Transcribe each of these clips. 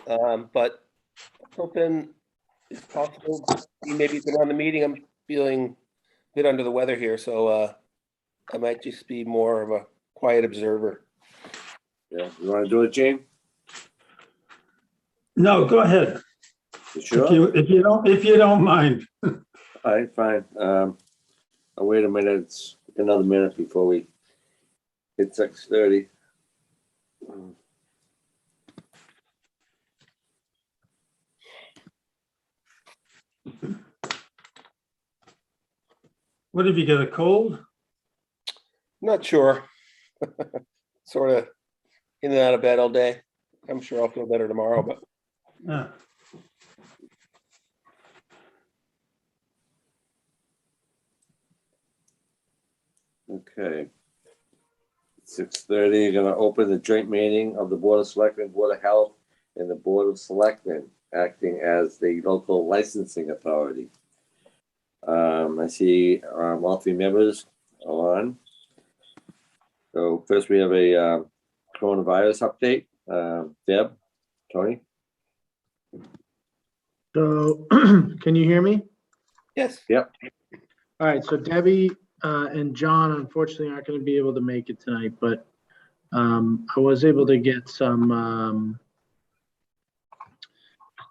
But hoping it's possible maybe you can run the meeting. I'm feeling a bit under the weather here, so I might just be more of a quiet observer. Yeah, you want to do it, Gene? No, go ahead. You sure? If you don't mind. All right, fine. I'll wait a minute. It's another minute before we hit 6:30. What, have you got, a cold? Not sure. Sort of in and out of bed all day. I'm sure I'll feel better tomorrow, but Yeah. Okay. 6:30, you're gonna open the joint meeting of the Board of Selectmen, Board of Health, and the Board of Selectmen, acting as the local licensing authority. I see all three members are on. So first we have a coronavirus update. Deb, Tony? So, can you hear me? yes. Yep. All right, so Debbie and John unfortunately aren't going to be able to make it tonight, but I was able to get some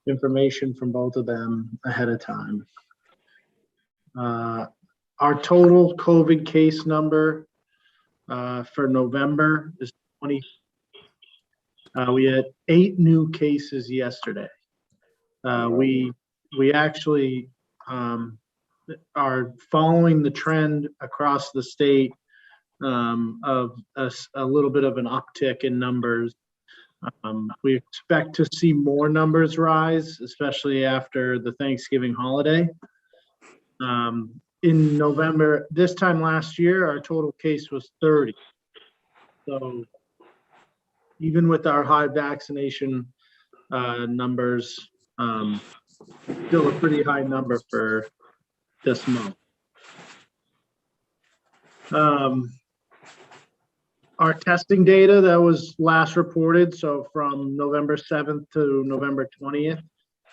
information from both of them ahead of time. Our total COVID case number for November is 20. We had 8 new cases yesterday. We actually are following the trend across the state of a little bit of an uptick in numbers. We expect to see more numbers rise, especially after the Thanksgiving holiday. In November, this time last year, our total case was 30. So even with our high vaccination numbers, still a pretty high number for this month. Our testing data that was last reported, so from November 7th to November 20th,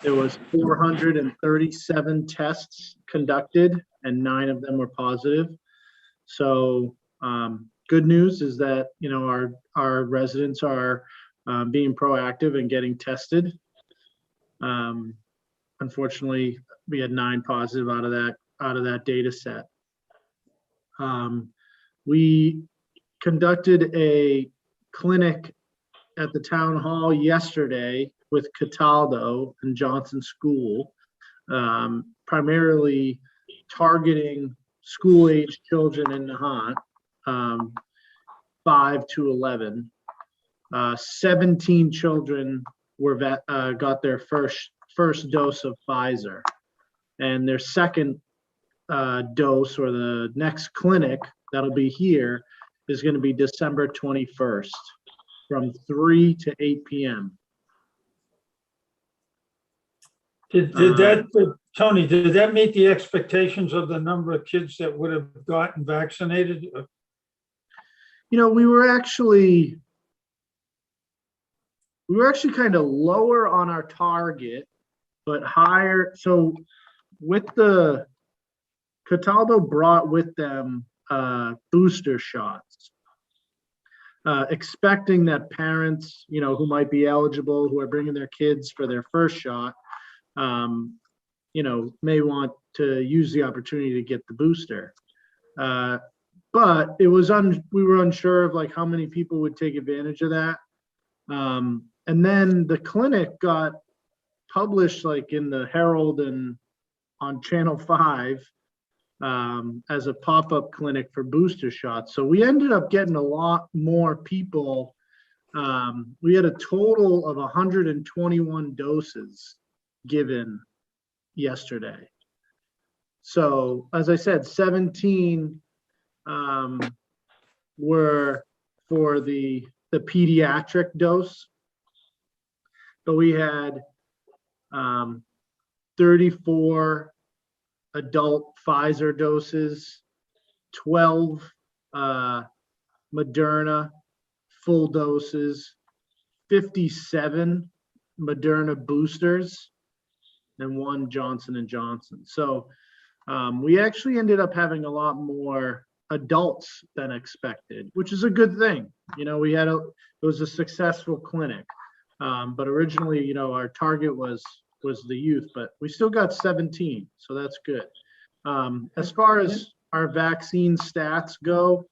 there was 437 tests conducted and 9 of them were positive. So good news is that, you know, our residents are being proactive and getting tested. Unfortunately, we had 9 positive out of that data set. We conducted a clinic at the town hall yesterday with Cataldo and Johnson School, primarily targeting school-age children in Nahant, 5 to 11. 17 children got their first dose of Pfizer, and their second dose, or the next clinic that'll be here, is going to be December 21st from 3 to 8 p.m. Did that, Tony, did that meet the expectations of the number of kids that would have gotten vaccinated? You know, we were actually kind of lower on our target, but higher. So with the Cataldo brought with them booster shots, expecting that parents, you know, who might be eligible, who are bringing their kids for their first shot, you know, may want to use the opportunity to get the booster. But it was we were unsure of like how many people would take advantage of that. And then the clinic got published like in the Herald and on Channel 5 as a pop-up clinic for booster shots. So we ended up getting a lot more people. We had a total of 121 doses given yesterday. So as I said, 17 were for the pediatric dose, but we had 34 adult Pfizer doses, 12 Moderna full doses, 57 Moderna boosters and 1 Johnson & Johnson. So we actually ended up having a lot more adults than expected, which is a good thing. You know, it was a successful clinic. But originally, you know, our target was the youth, but we still got 17, so that's good. As far as our vaccine stats go,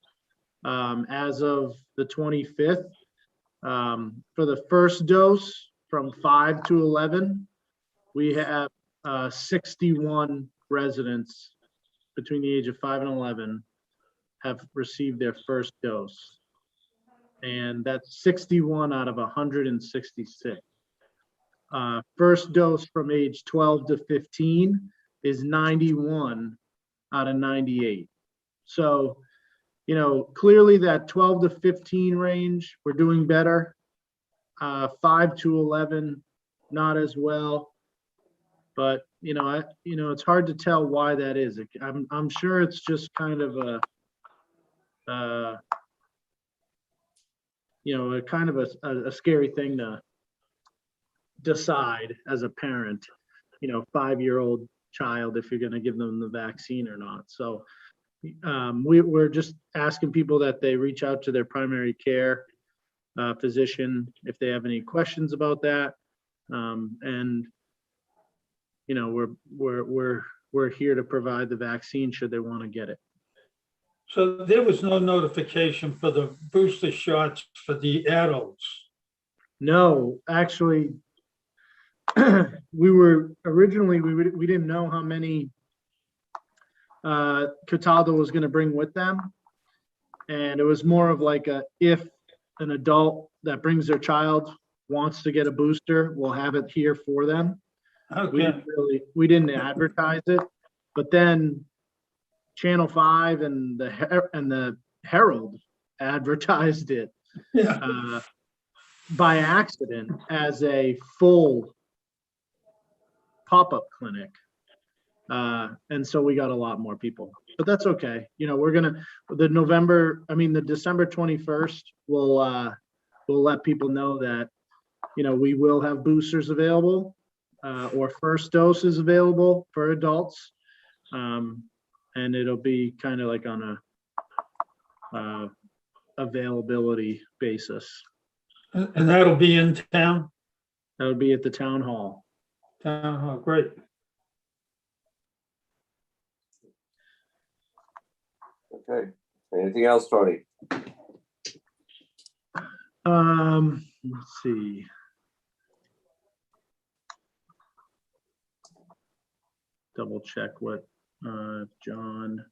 as of the 25th, for the first dose from 5 to 11, we have 61 residents between the age of 5 and 11 have received their first dose. And that's 61 out of 166. First dose from age 12 to 15 is 91 out of 98. So, you know, clearly that 12 to 15 range, we're doing better. 5 to 11, not as well. But, you know, it's hard to tell why that is. I'm sure it's just kind of a scary thing to decide as a parent, you know, 5-year-old child, if you're going to give them the vaccine or not. So we're just asking people that they reach out to their primary care physician if they have any questions about that. And, you know, we're here to provide the vaccine should they want to get it. So there was no notification for the booster shots for the adults? No, actually, we didn't know how many Cataldo was going to bring with them. And it was more of like if an adult that brings their child wants to get a booster, we'll have it here for them. Okay. We didn't advertise it, but then Channel 5 and the Herald advertised it Yeah. by accident as a full pop-up clinic. And so we got a lot more people, but that's okay. You know, the December 21st, we'll let people know that, you know, we will have boosters available, or first doses available for adults. And it'll be kind of like on a availability basis. And that'll be in town? That'll be at the town hall. Town hall, great. Okay. Anything else, Tony? Let's see. Double check what John.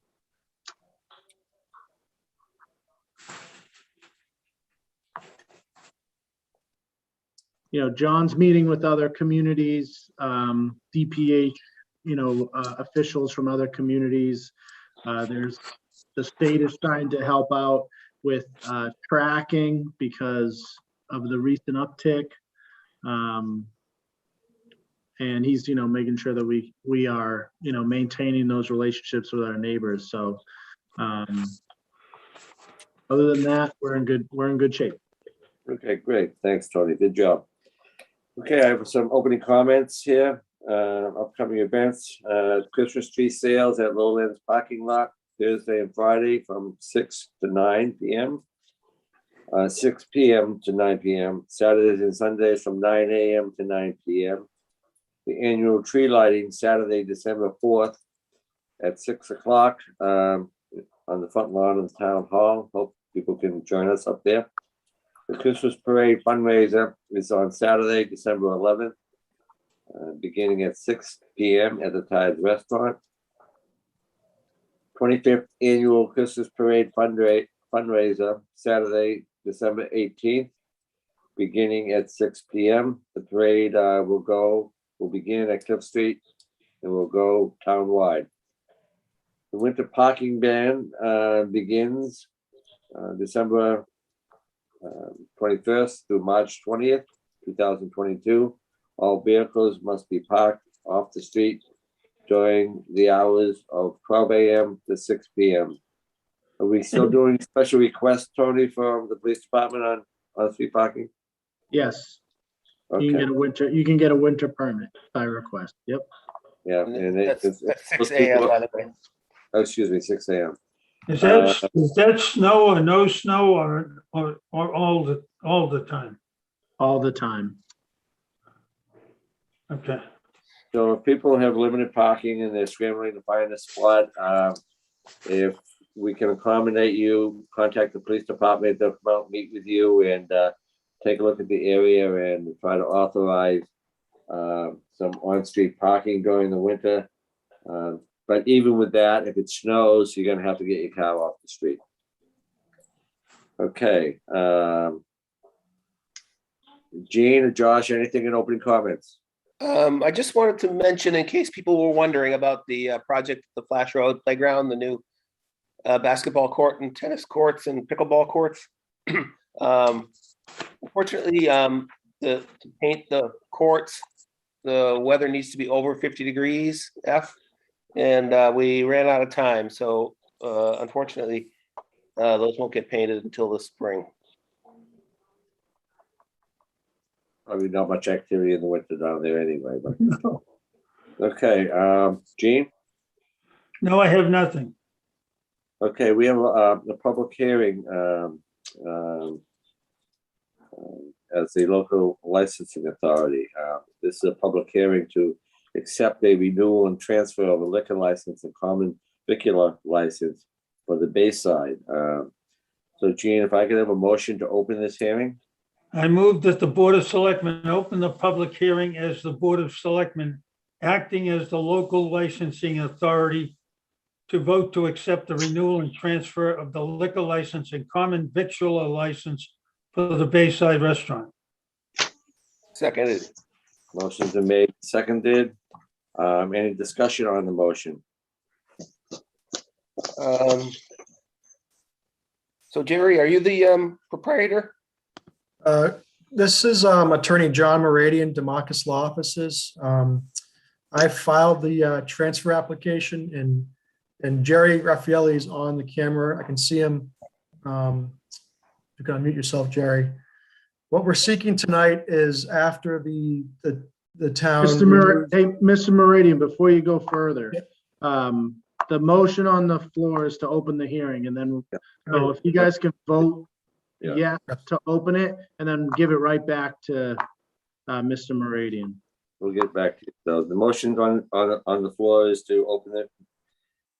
You know, John's meeting with other communities, DPH, you know, officials from other communities. The state is trying to help out with tracking because of the recent uptick. And he's, you know, making sure that we are, you know, maintaining those relationships with our neighbors. So other than that, we're in good shape. Okay, great. Thanks, Tony. Good job. Okay, I have some opening comments here. Upcoming events, Christmas tree sales at Lowlands parking lot, Thursday and Friday from 6 to 9 p.m. 6 p.m. to 9 p.m. Saturdays and Sundays from 9 a.m. to 9 p.m. The annual tree lighting, Saturday, December 4th at 6 o'clock on the front lawn of the town hall. Hope people can join us up there. The Christmas parade fundraiser is on Saturday, December 11th, beginning at 6 p.m. at the Tides Restaurant. 25th annual Christmas parade fundraiser, Saturday, December 18th, beginning at 6 p.m. The parade will begin at Cliff Street and will go townwide. The winter parking ban begins December 21st through March 20th, 2022. All vehicles must be parked off the street during the hours of 12 a.m. to 6 p.m. Are we still doing special requests, Tony, from the police department on street parking? Yes. You can Okay, get a winter permit by request. Yep. yeah, and it, That's it's 6 a.m. by the way. oh, excuse me, 6 a.m. Is that snow or no snow or all the time? All the time. Okay. So if people have limited parking and they're scrambling to find a spot, if we can accommodate you, contact the police department, they'll come out, meet with you and take a look at the area and try to authorize some on-street parking during the winter. But even with that, if it snows, you're gonna have to get your car off the street. Okay. Gene or Josh, anything in opening comments? I just wanted to mention, in case people were wondering about the project, the Flash Road Playground, the new basketball court and tennis courts and pickleball courts. Unfortunately, to paint the courts, the weather needs to be over 50 degrees F, and we ran out of time. So unfortunately, those won't get painted until the spring. Probably not much activity in the winter down there anyway, but okay. Gene? No, I have nothing. Okay, we have the public hearing as the local licensing authority. This is a public hearing to accept a renewal and transfer of a liquor license and common vicular license for the Bayside. So Gene, if I could have a motion to open this hearing? I move that the Board of Selectmen open the public hearing as the Board of Selectmen, acting as the local licensing authority, to vote to accept the renewal and transfer of the liquor license and common victualler license for the Bayside Restaurant. Seconded. Motion's been made, seconded. Any discussion on the motion? So Jerry, are you the proprietor? This is Attorney John Moradian, Democus Law Offices. I filed the transfer application and Jerry Raffaelli is on the camera. I can see him. You can unmute yourself, Jerry. What we're seeking tonight is after the town. Mr. Meridian, before you go further, the motion on the floor is to open the hearing, and then, so if you guys can vote Yeah. to open it, and then give it right back to Mr. Meridian. We'll get back to you. So the motion on the floor is to open it.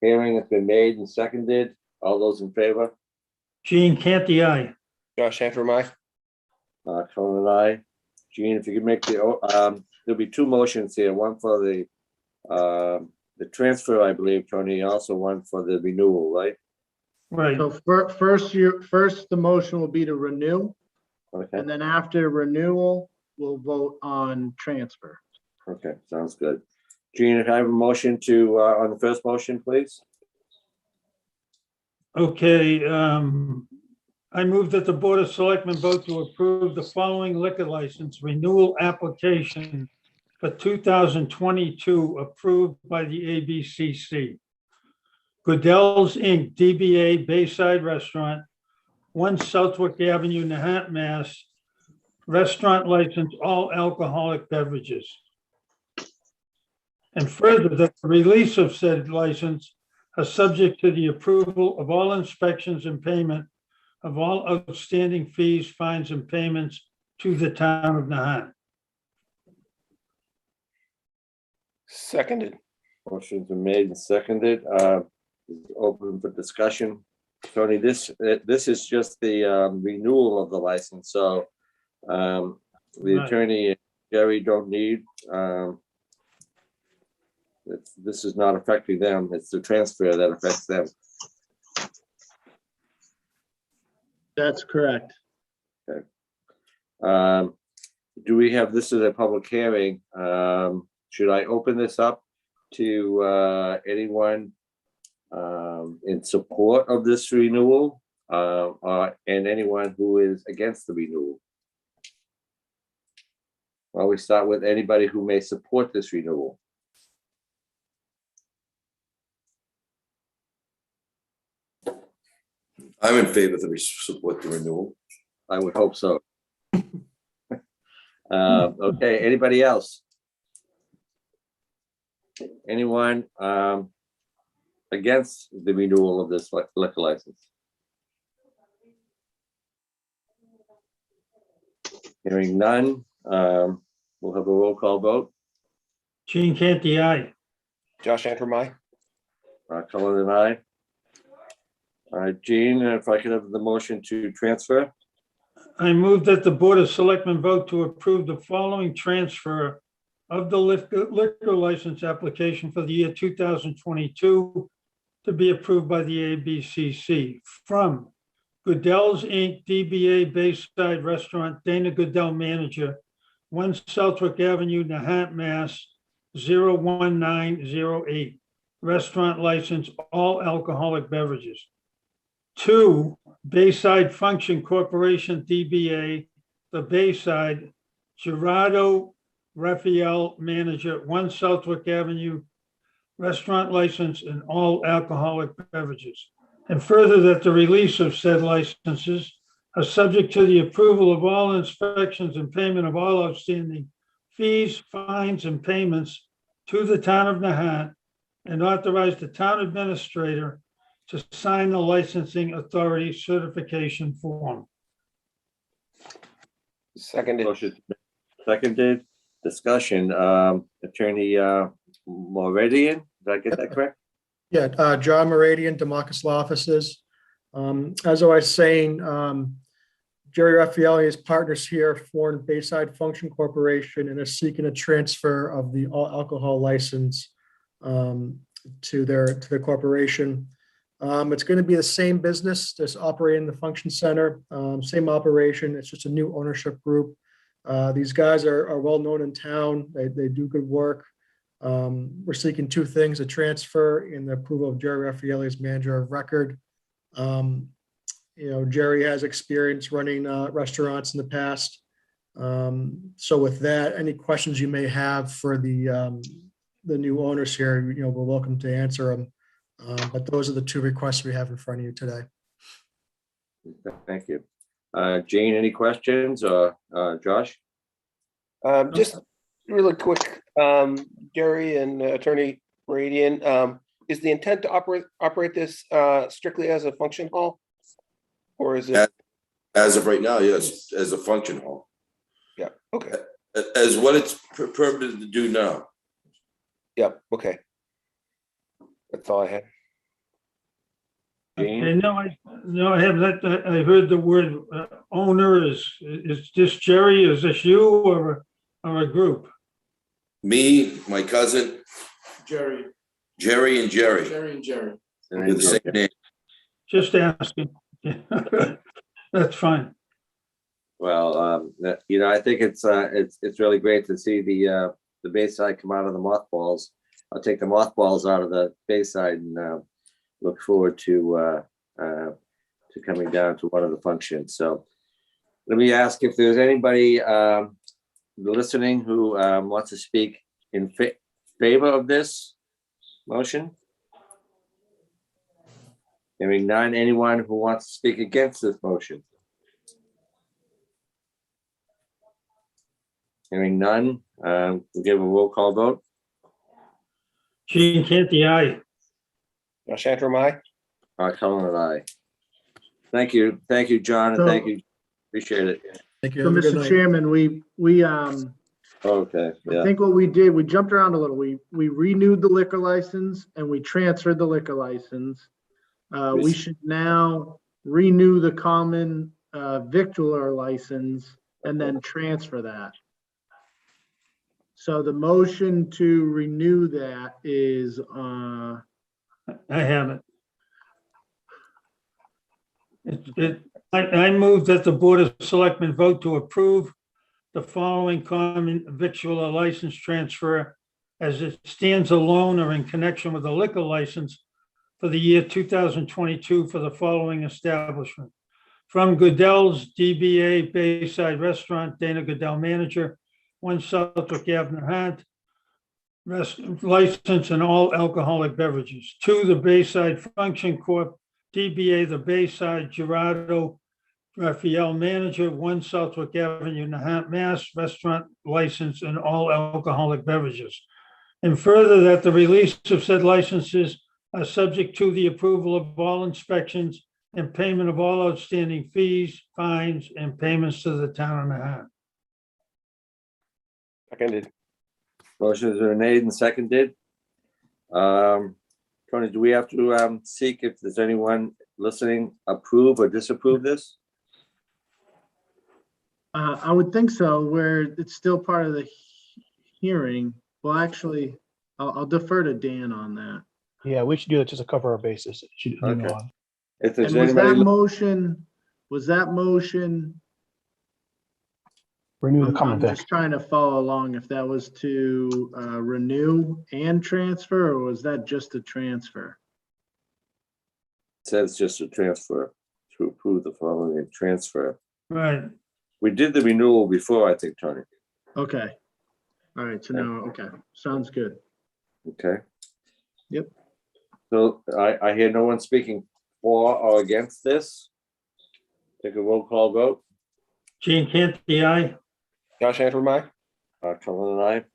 Hearing has been made and seconded. All those in favor? Gene Canty, aye. Josh Hanford, aye. Colin and I. Gene, if you could make there'll be two motions here, one for the transfer, I believe, Tony, also one for the renewal, right? Right. So first, the motion will be to renew, Okay, and then after renewal, we'll vote on transfer. okay, sounds good. Gene, if I have a motion to, on the first motion, please? Okay, I move that the Board of Selectmen vote to approve the following liquor license renewal application for 2022, approved by the ABCC. Goodell's Inc., DBA Bayside Restaurant, 1 Southwick Avenue, Nahant, Mass. Restaurant license, all alcoholic beverages. And further, that the release of said license are subject to the approval of all inspections and payment of all outstanding fees, fines, and payments to the town of Nahant. Seconded. Motion's been made and seconded. Open for discussion. Tony, this is just the renewal of the license, so the Right. attorney, Jerry, don't need. This is not affecting them. It's the transfer that affects them. That's correct. Do we have, this is a public hearing. Should I open this up to anyone in support of this renewal and anyone who is against the renewal? Well, we start with anybody who may support this renewal. I'm in favor that we support the renewal. I would hope so. Okay, anybody else? Anyone against the renewal of this liquor license? Hearing none, we'll have a roll call vote. Gene Canty, aye. Josh Antrim, aye. Cullen and I. Gene, if I could have the motion to transfer. I move that the Board of Selectmen vote to approve the following transfer of the liquor license application for the year 2022 to be approved by the ABCC from Goodell's Inc., DBA Bayside Restaurant, Dana Goodell Manager, 1 Southwick Avenue, Nahant, Mass. 01908. Restaurant license, all alcoholic beverages. 2, Bayside Function Corporation, DBA, the Bayside, Gerardo Raphael Manager, 1 Southwick Avenue, restaurant license and all alcoholic beverages. And further, that the release of said licenses are subject to the approval of all inspections and payment of all outstanding fees, fines, and payments to the town of Nahant, and authorize the town administrator to sign the licensing authority certification form. Seconded. Motion seconded. Discussion. Attorney Moradian, did I get that correct? Yeah, John Moradian, Democus Law Offices. As I was saying, Jerry Raffaelli is partners here, formed Bayside Function Corporation, and is seeking a transfer of the all alcohol license to their corporation. It's going to be the same business that's operating the function center, same operation. It's just a new ownership group. These guys are well known in town. They do good work. We're seeking two things: a transfer and the approval of Jerry Raffaelli as manager of record. Jerry has experience running restaurants in the past. So with that, any questions you may have for the new owners here, we're welcome to answer them. But those are the two requests we have in front of you today. Thank you. Jane, any questions, or Josh? Just really quick, Jerry and Attorney Radian, is the intent to operate this strictly as a function hall? Or is it? As of right now, yes, as a function hall, Yeah, okay. as what it's permitted to do now. Yeah, okay. That's all I had. Jane? Okay, no, I have not. I heard the word owner. Is this Jerry? Is this you or a group? Me, my cousin, Jerry. Jerry and Jerry. We're the same name. Just asking. That's fine. Well, I think it's really great to see the Bayside come out of the mothballs. I'll take the mothballs out of the Bayside and look forward to coming down to one of the functions. So let me ask if there's anybody listening who wants to speak in favor of this motion. Hearing none. Anyone who wants to speak against this motion? Hearing none. We'll give a roll call vote. Gene Canty, aye. Josh Antrim, aye. Cullen and I. Thank you, John, and thank you. Appreciate it. Thank you. So, Have a good Mr. night. Chairman, we Okay, I yeah. think what we did, we jumped around a little. We renewed the liquor license and we transferred the liquor license. We should now renew the common victualler license and then transfer that. So the motion to renew that is, I have it. I move that the Board of Selectmen vote to approve the following common victualler license transfer as it stands alone or in connection with a liquor license for the year 2022 for the following establishment. From Goodell's DBA Bayside Restaurant, Dana Goodell Manager, 1 Southwick Avenue, Nahant, license and all alcoholic beverages. 2, the Bayside Function Corp., DBA The Bayside, Gerardo Raphael, manager, 1 Southwick Avenue, Nahant, Mass, restaurant license and all alcoholic beverages. And further, that the release of said licenses are subject to the approval of all inspections and payment of all outstanding fees, fines, and payments to the town of Nahant. Seconded. Motion is made and seconded. Tony, do we have to seek if there's anyone listening approve or disapprove this? I would think so, where it's still part of the hearing. Well, actually, I'll defer to Dan on that. Yeah, we should do that just to cover our bases. It should move Okay. on. If there's And anybody, was that motion? Renew the I'm common vic. just trying to follow along if that was to renew and transfer, or was that just a transfer? says just a transfer to approve the following transfer. Right. We did the renewal before, I think, Tony. Okay. All right, so now, okay, sounds good. Okay. Yep. So I hear no one speaking for or against this. Take a roll call vote. Gene Canty, aye. Josh Antrim, aye. Cullen and I.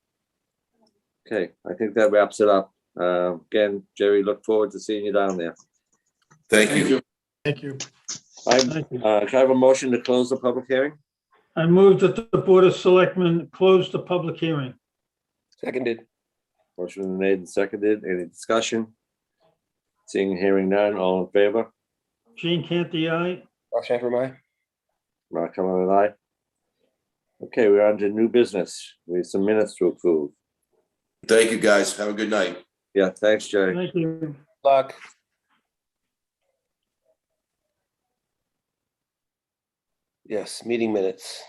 Okay, I think that wraps it up. Again, Jerry, look forward to seeing you down there. Thank you. Thank you. Thank you. Can I have a motion to close the public hearing? I move that the Board of Selectmen close the public hearing. Seconded. Motion made and seconded. Any discussion? Seeing and hearing none, all in favor? Gene Canty, aye. Josh Antrim, aye. Mark Cullen and I. Okay, we're on to new business. We have some minutes to approve. Thank you, guys. Have a good night. Yeah, thanks, Jerry. Thank you. Luck. Yes, meeting minutes.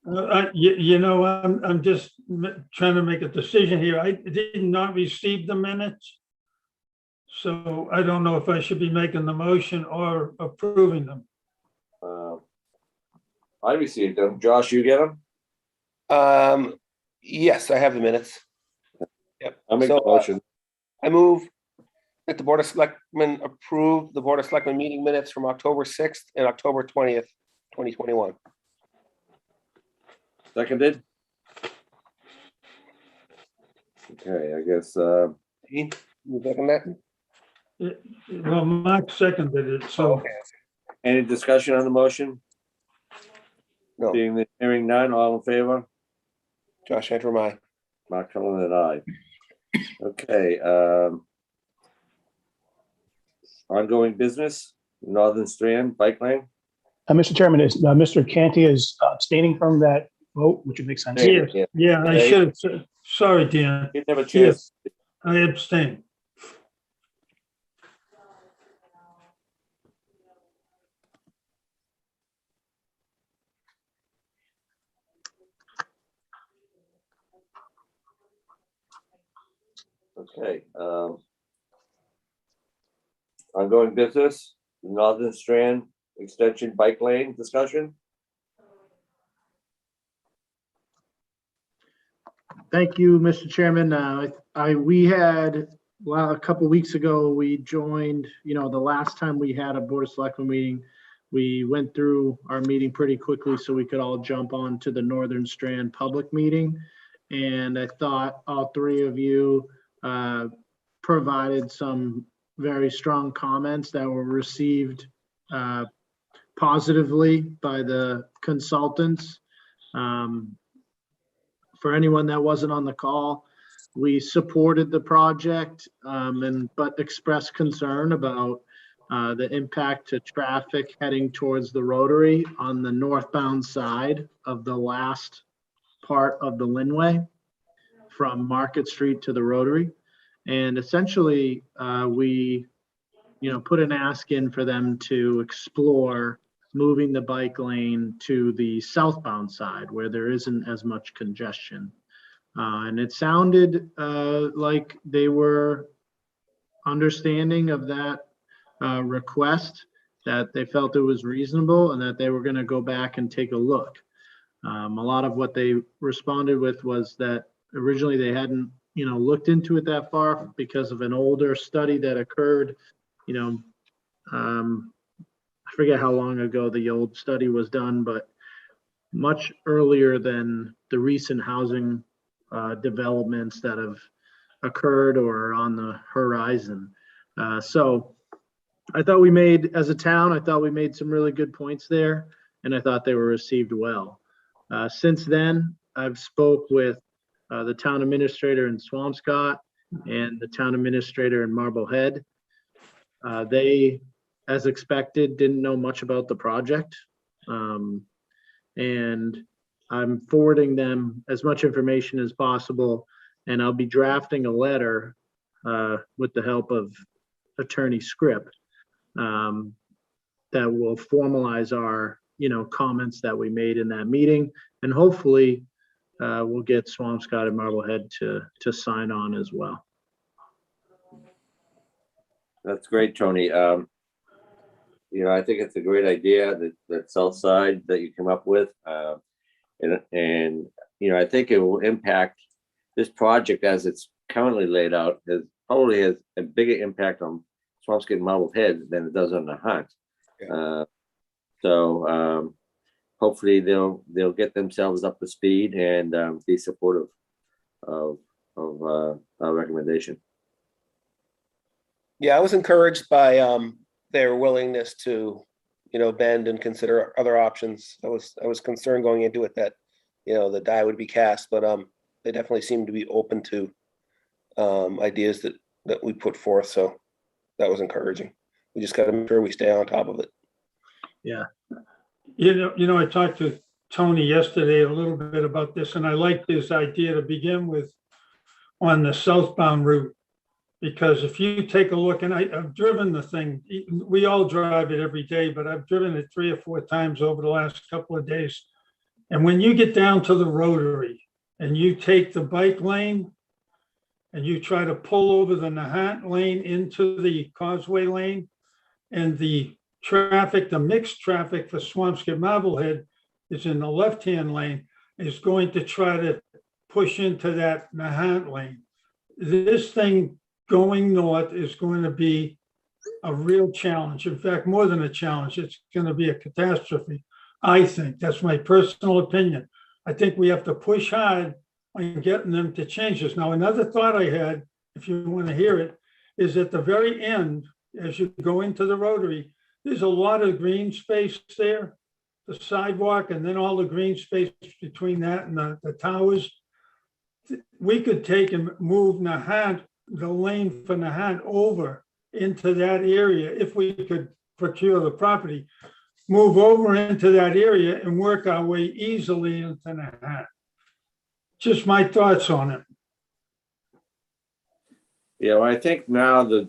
I'm just trying to make a decision here. I did not receive the minutes. So I don't know if I should be making the motion or approving them. I received them. Josh, you get them? Yes, I have the minutes. Yep. I'll make So, the motion. I move that the Board of Selectmen approve the Board of Selectmen meeting minutes from October 6th and October 20th, 2021. Seconded? Okay, I guess, Dean, you second that? Well, Mark seconded it, so Okay. any discussion on the motion? No, Being the hearing none, all in favor? Josh Antrim, aye. Mark Cullen and I. Okay, ongoing business, Northern Strand Bike Lane. Mr. Chairman, Mr. Canty is abstaining from that vote, which would make sense. Yeah. yeah, I should have said, sorry, Dan, You have a chance. I abstain. Okay, ongoing business, Northern Strand Extension Bike Lane discussion. Thank you, Mr. Chairman. We had, well, a couple weeks ago, we joined, the last time we had a Board of Selectmen meeting, we went through our meeting pretty quickly so we could all jump on to the Northern Strand public meeting. And I thought all three of you provided some very strong comments that were received positively by the consultants. For anyone that wasn't on the call, we supported the project, but expressed concern about the impact to traffic heading towards the Rotary on the northbound side of the last part of the Linway from Market Street to the Rotary. And essentially, we, put an ask in for them to explore moving the bike lane to the southbound side where there isn't as much congestion. And it sounded like they were understanding of that request, that they felt it was reasonable and that they were going to go back and take a look. A lot of what they responded with was that originally they hadn't, looked into it that far because of an older study that occurred, I forget how long ago the old study was done, but much earlier than the recent housing developments that have occurred or are on the horizon. So I thought we made, as a town, I thought we made some really good points there, and I thought they were received well. Since then, I've spoke with the town administrator in Swampscott and the town administrator in Marblehead. They, as expected, didn't know much about the project. And I'm forwarding them as much information as possible, and I'll be drafting a letter with the help of Attorney Script that will formalize our, comments that we made in that meeting, and hopefully we'll get Swampscott and Marblehead to sign on as well. That's great, Tony. I think it's a great idea that south side that you come up with. And I think it will impact this project as it's currently laid out, probably has a bigger impact on Swampscott and Marblehead than it does on Nahant. Yeah. So hopefully they'll get themselves up to speed and be supportive of our recommendation. Yeah, I was encouraged by their willingness to, bend and consider other options. I was concerned going into it that, the die would be cast, but they definitely seemed to be open to ideas that we put forth. So that was encouraging. We just got to make sure we stay on top of it. Yeah. I talked to Tony yesterday a little bit about this, and I like this idea to begin with on the southbound route. Because if you take a look, and I've driven the thing, we all drive it every day, but I've driven it 3 or 4 times over the last couple of days. And when you get down to the rotary and you take the bike lane and you try to pull over the Nahant lane into the causeway lane, and the mixed traffic for Swampscott Marblehead is in the left-hand lane, is going to try to push into that Nahant lane. This thing going north is going to be a real challenge. In fact, more than a challenge, it's going to be a catastrophe. I think that's my personal opinion. I think we have to push hard on getting them to change this. Now, another thought I had, if you want to hear it, is at the very end, as you go into the rotary, there's a lot of green space there, the sidewalk, and then all the green space between that and the towers. We could take and move Nahant, the lane for Nahant, over into that area if we could procure the property, move over into that area and work our way easily into Nahant. Just my thoughts on it. I think now the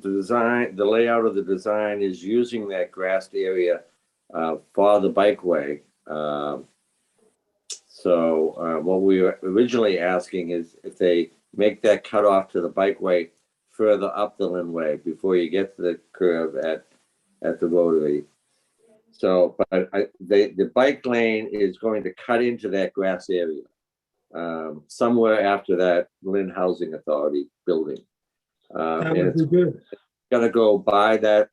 layout of the design is using that grassed area for the bikeway. So what we were originally asking is if they make that cutoff to the bikeway further up the Linway before you get to the curve at the rotary. So, but the bike lane is going to cut into that grass area somewhere after that Lynn Housing Authority building. That And would it's be good. gonna go by that,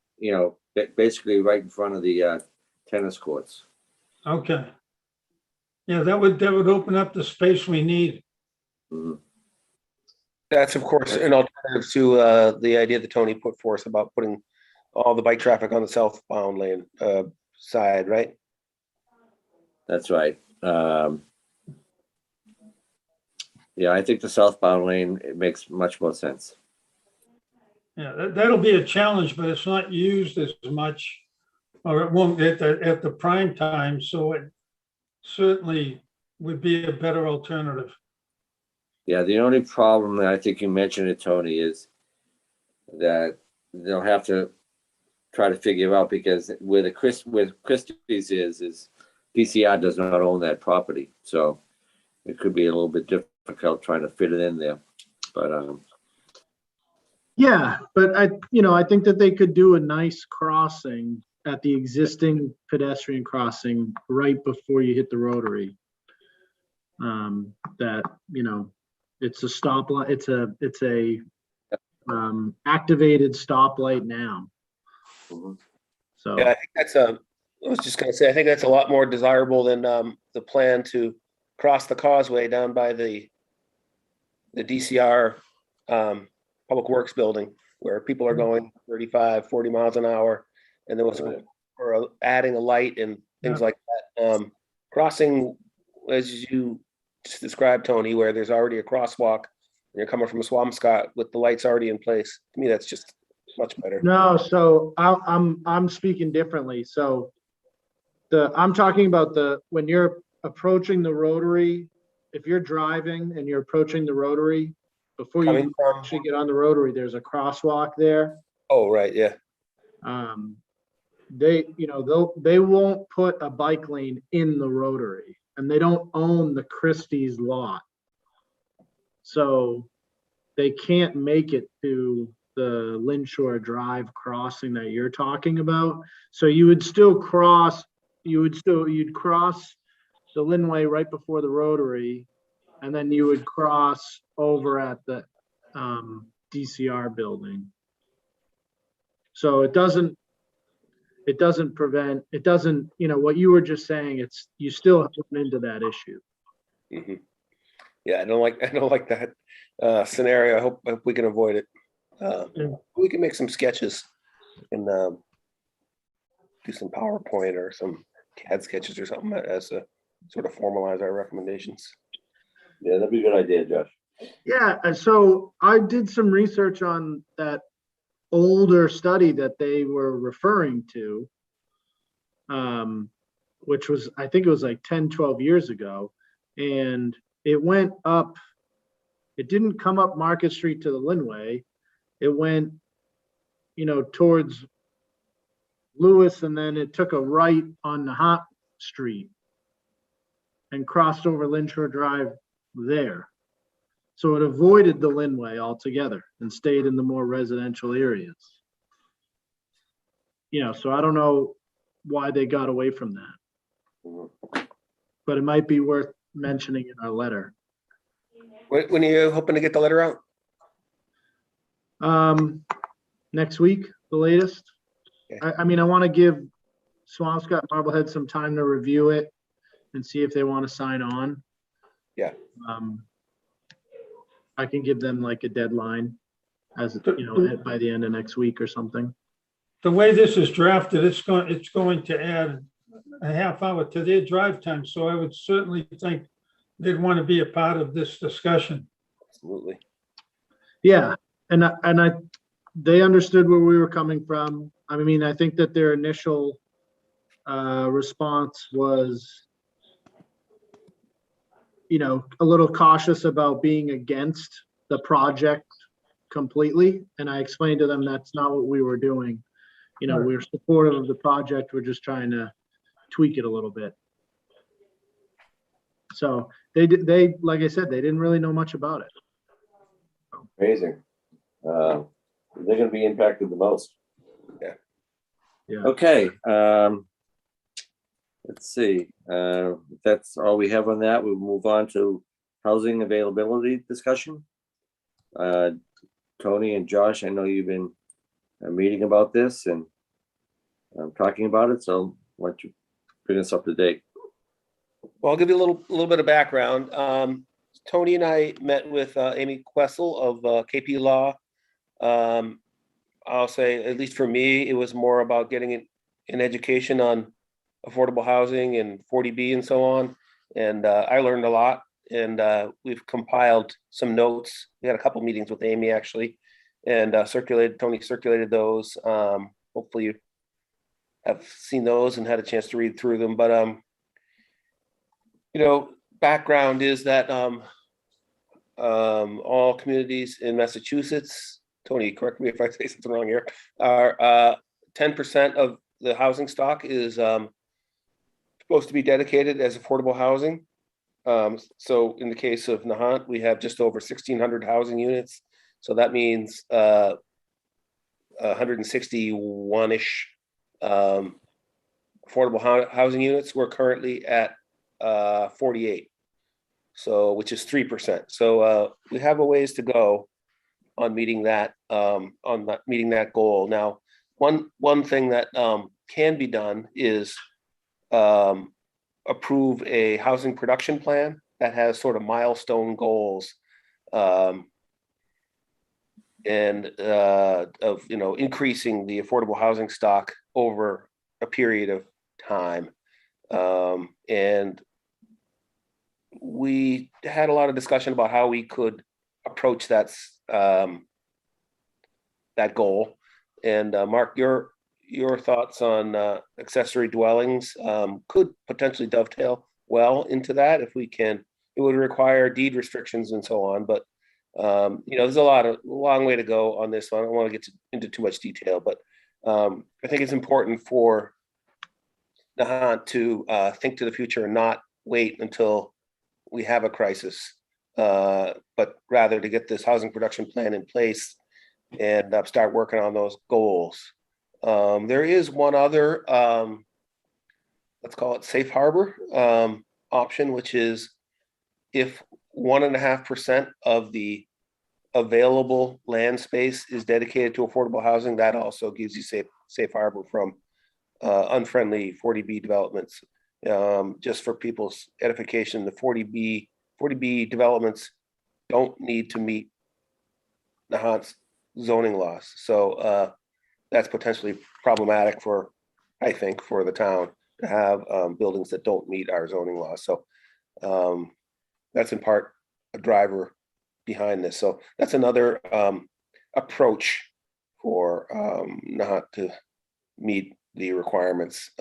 basically right in front of the tennis courts. Okay. Yeah, that would open up the space we need. Mhm. That's, of course, an alternative to the idea that Tony put forth about putting all the bike traffic on the southbound lane side, right? That's right. I think the southbound lane, it makes much more sense. Yeah, that'll be a challenge, but it's not used as much, or it won't at the prime time. So it certainly would be a better alternative. Yeah, the only problem that I think you mentioned it, Tony, is that they'll have to try to figure out, because where Christie's is PCR does not own that property. So it could be a little bit difficult trying to fit it in there. But Yeah, but I think that they could do a nice crossing at the existing pedestrian crossing right before you hit the rotary. That, it's a stoplight, it's a activated stoplight now. Mhm. So, Yeah, I think that's I was just gonna say, I think that's a lot more desirable than the plan to cross the causeway down by the DCR Public Works building where people are going 35, 40 miles an hour. And there was or adding a light and things Yeah. like that. Crossing, as you just described, Tony, where there's already a crosswalk and you're coming from a Swampscott with the lights already in place. To me, that's just much better. no, so I'm speaking differently. So I'm talking about when you're approaching the rotary, if you're driving and you're approaching the rotary, before you Coming from, actually get on the rotary, there's a crosswalk there. oh, right, yeah. They won't put a bike lane in the rotary, and they don't own the Christie's lot. So they can't make it to the Lynn Shore Drive crossing that you're talking about. So you'd cross the Linway right before the rotary, and then you would cross over at the DCR building. So it doesn't prevent, what you were just saying, you still run into that issue. Mm-hmm. Yeah, I don't like that scenario. I hope we can avoid it. We can make some sketches and do some PowerPoint or some CAD sketches or something as a sort of formalize our recommendations. Yeah, that'd be a good idea, Josh. Yeah, and so I did some research on that older study that they were referring to, which was, I think it was like 10, 12 years ago. And it went up, it didn't come up Market Street to the Linway. It went, towards Lewis, and then it took a right on Nahant Street and crossed over Lynn Shore Drive there. So it avoided the Linway altogether and stayed in the more residential areas. So I don't know why they got away from that, but it might be worth mentioning in our letter. When are you hoping to get the letter out? Next week, the latest. Okay. I want to give Swampscott Marblehead some time to review it and see if they want to sign on. Yeah. I can give them like a deadline by the end of next week or something. The way this is drafted, it's going to add a half hour to their drive time. So I would certainly think they'd want to be a part of this discussion. Absolutely. Yeah, and they understood where we were coming from. I mean, I think that their initial response was, a little cautious about being against the project completely. And I explained to them that's not what we were doing. We're supportive of the project. We're just trying to tweak it a little bit. So they like I said, they didn't really know much about it. Amazing. They're going to be impacted the most. Yeah. Okay. Let's see. If that's all we have on that, we'll move on to housing availability discussion. Tony and Josh, I know you've been meeting about this and talking about it, so why don't you bring us up to date? Well, I'll give you a little bit of background. Tony and I met with Amy Quessel of KP Law. I'll say, at least for me, it was more about getting an education on affordable housing and 40B and so on. And I learned a lot, and we've compiled some notes. We had a couple meetings with Amy actually, and Tony circulated those. Hopefully you have seen those and had a chance to read through them. But background is that all communities in Massachusetts, Tony, correct me if I say something wrong here, are 10% of the housing stock is supposed to be dedicated as affordable housing. So in the case of Nahant, we have just over 1,600 housing units. So that means 161-ish affordable housing units. We're currently at 48, so which is 3%. So we have a ways to go on meeting that goal. Now, one thing that can be done is approve a housing production plan that has sort of milestone goals and of increasing the affordable housing stock over a period of time. And we had a lot of discussion about how we could approach that goal. And Mark, your thoughts on accessory dwellings could potentially dovetail well into that if we can. It would require deed restrictions and so on, but there's a long way to go on this one. I don't want to get into too much detail, but I think it's important for Nahant to think to the future and not wait until we have a crisis, but rather to get this housing production plan in place and start working on those goals. There is one other, let's call it safe harbor option, which is if 1.5% of the available land space is dedicated to affordable housing, that also gives you safe harbor from unfriendly 40B developments. Just for people's edification, the 40B developments don't need to meet Nahant's zoning laws. So that's potentially problematic I think, for the town to have buildings that don't meet our zoning laws. So that's in part a driver behind this. So that's another approach for Nahant to meet the requirements.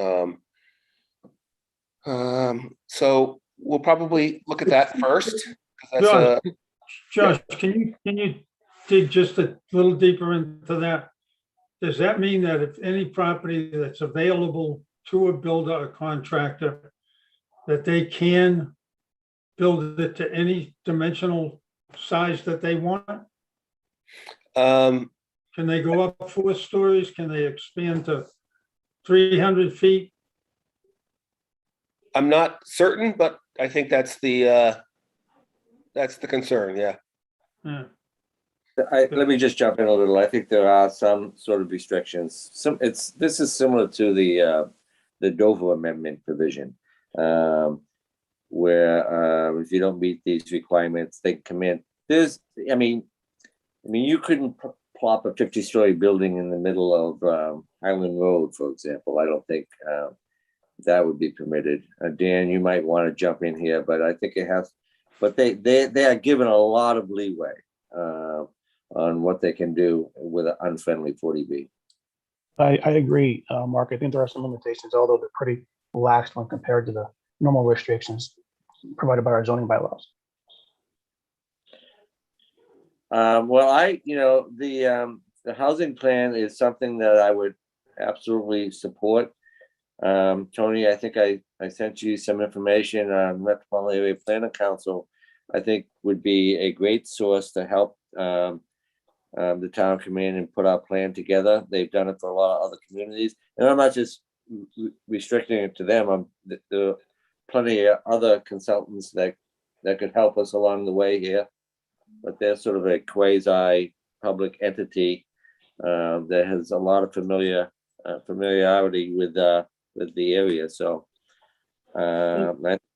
So we'll probably look at that first. That's Josh, can you dig just a little deeper into that? Does that mean that if any property that's available to a builder or contractor, that they can build it to any dimensional size that they want? Can they go up 4 stories? Can they expand to 300 feet? I'm not certain, but I think that's the concern. Yeah. Yeah. Let me just jump in a little. I think there are some sort of restrictions. This is similar to the Dover Amendment provision, where if you don't meet these requirements, they come in. I mean, you couldn't plop a 50-story building in the middle of Highland Road, for example. I don't think that would be permitted. Dan, you might want to jump in here, but I think it has. But they are given a lot of leeway on what they can do with an unfriendly 40B. I agree, Mark. I think there are some limitations, although they're pretty relaxed when compared to the normal restrictions provided by our zoning bylaws. Well, the housing plan is something that I would absolutely support. Tony, I think I sent you some information on Metropolitan Area Planning Council. I think would be a great source to help the town come in and put our plan together. They've done it for a lot of other communities, and I'm not just restricting it to them. There are plenty of other consultants that could help us along the way here, but they're sort of a quasi public entity that has a lot of familiarity with the area. So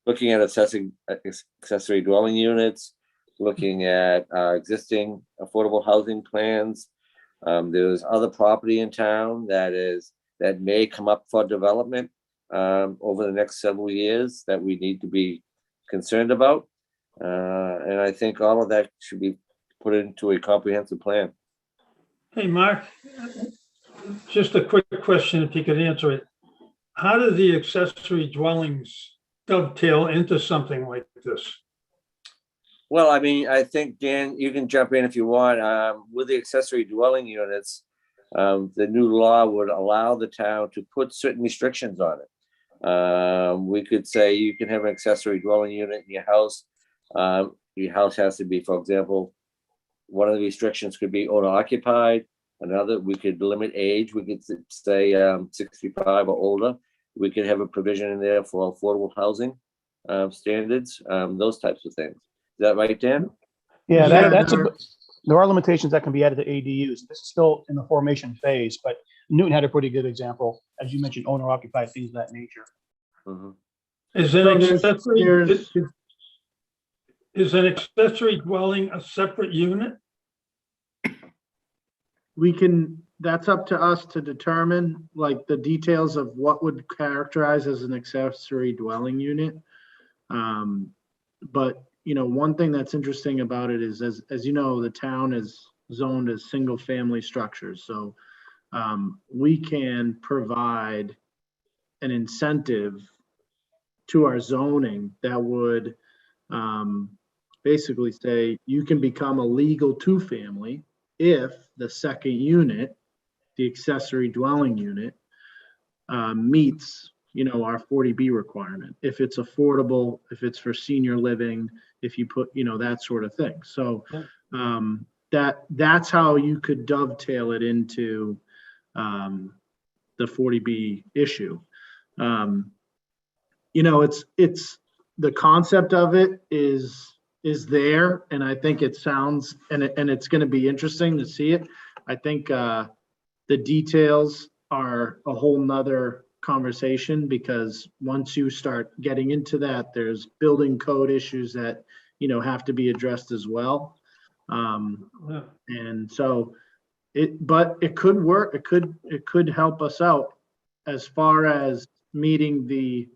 looking at assessing accessory dwelling units, looking at existing affordable housing plans. There's other property in town that may come up for development over the next several years that we need to be concerned about. And I think all of that should be put into a comprehensive plan. Hey, Mark, just a quick question, if you could answer it. How do the accessory dwellings dovetail into something like this? Well, I mean, I think, Dan, you can jump in if you want. With the accessory dwelling units, the new law would allow the town to put certain restrictions on it. We could say you can have an accessory dwelling unit in your house. Your house has to be, for example, one of the restrictions could be owner occupied. Another, we could limit age. We could say 65 or older. We could have a provision in there for affordable housing standards, those types of things. Is that right, Dan? Yeah, Yeah, there are limitations that can be added to ADUs. This is still in the formation phase, but Newton had a pretty good example, as you mentioned, owner occupied, things of that nature. Mhm. Is an So there's- accessory, there's- is an accessory dwelling a separate unit? That's up to us to determine, like, the details of what would characterize as an accessory dwelling unit. But, one thing that's interesting about it is, as you know, the town is zoned as single-family structures, so we can provide an incentive to our zoning that would basically say you can become a legal two-family if the second unit, the accessory dwelling unit, meets, our 40B requirement. If it's affordable, if it's for senior living, if you put, that sort of thing. So that's how you could dovetail it into the 40B issue. It's the concept of it is there, and I think it sounds, and it's going to be interesting to see it. I think the details are a whole nother conversation, because once you start getting into that, there's building code issues that, have to be addressed as well. And so but it could work. It could help us out as far as meeting the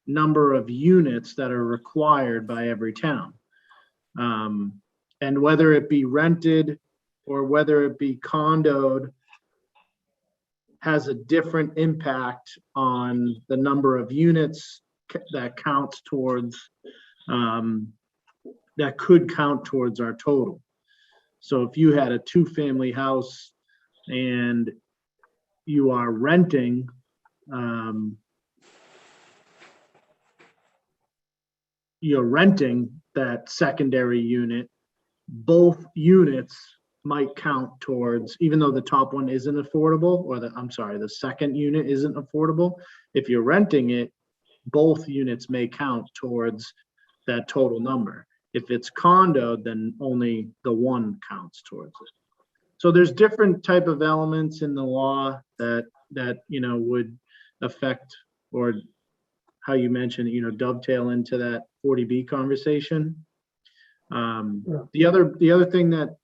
number of units that are required by every town. And whether it be rented or whether it be condoed has a different impact on the number of units that counts towards, that could count towards our total. So if you had a two-family house and you are renting, you're renting that secondary unit, both units might count towards, even though the top one isn't affordable, or the second unit isn't affordable. If you're renting it, both units may count towards that total number. If it's condo, then only the one counts towards it. So there's different type of elements in the law that would affect, or how you mentioned, dovetail into that 40B conversation. The other thing that,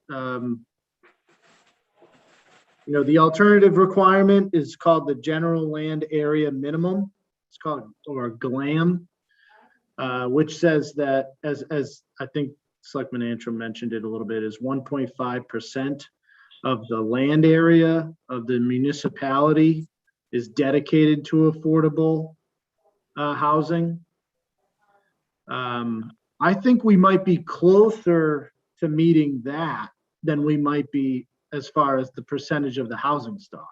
the alternative requirement is called the general land area minimum. It's called, or GLAM, which says that, as I think Selectman Antrim mentioned it a little bit, is 1.5% of the land area of the municipality is dedicated to affordable housing. I think we might be closer to meeting that than we might be as far as the percentage of the housing stock.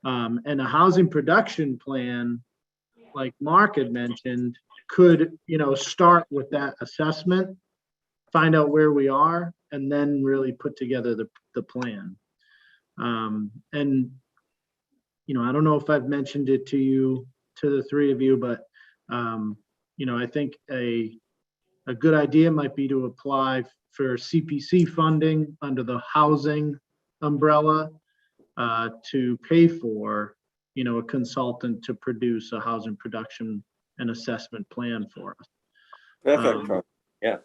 And a housing production plan, like Mark had mentioned, could, start with that assessment, find out where we are, and then really put together the plan. And, I don't know if I've mentioned it to you, to the three of you, but, I think a good idea might be to apply for CPC funding under the housing umbrella to pay for, a consultant to produce a housing production and assessment plan for us. Perfect. Tony. Yeah,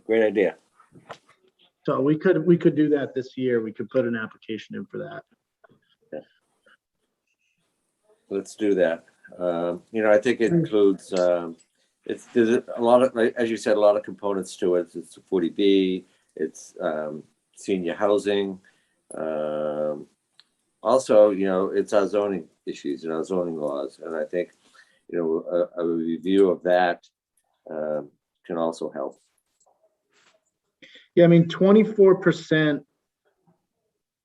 great idea. So we could do that this year. We could put an application in for that. Let's do that. I think it includes, there's a lot of, like, as you said, a lot of components to it. It's 40B, it's senior housing. Also, it's our zoning issues and our zoning laws. And I think, a review of that can also help. Yeah, I mean, 24%,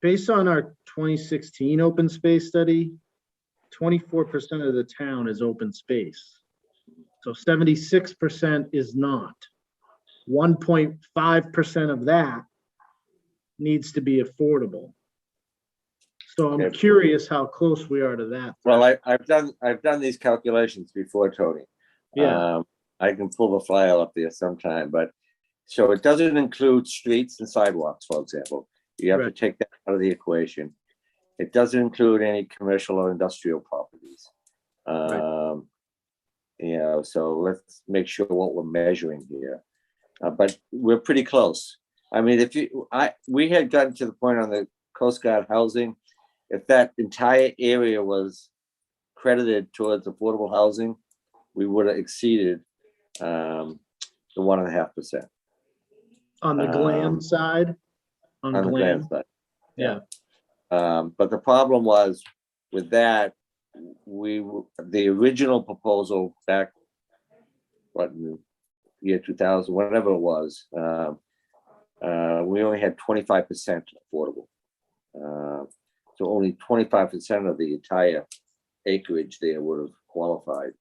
based on our 2016 open space study, 24% of the town is open space. So 76% is not. 1.5% of that needs to be affordable. So I'm curious how close we are to that. Well, I've done these calculations before, Tony. Yeah. I can pull the file up there sometime, but so it doesn't include streets and sidewalks, for example. You have to take that out of the equation. It doesn't include any commercial or industrial properties. You know, so let's make sure what we're measuring here. But we're pretty close. I mean, we had gotten to the point on the Coast Guard housing, if that entire area was credited towards affordable housing, we would have exceeded the 1.5%. On the glam side? On on the glam, glam side. yeah. But the problem was with that, the original proposal back, what, in the year 2000, whatever it was, we only had 25% affordable. So only 25% of the entire acreage there would have qualified,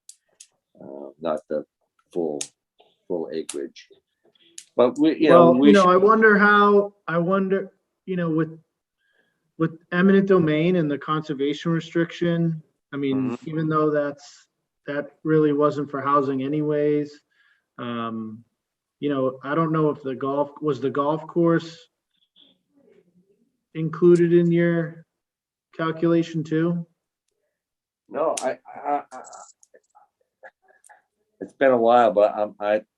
not the full acreage. But I wonder, you know, with eminent domain and the conservation restriction, I mean, even though that really wasn't for housing anyways, you know, I don't know if the golf course included in your calculation too? No, it's been a while, but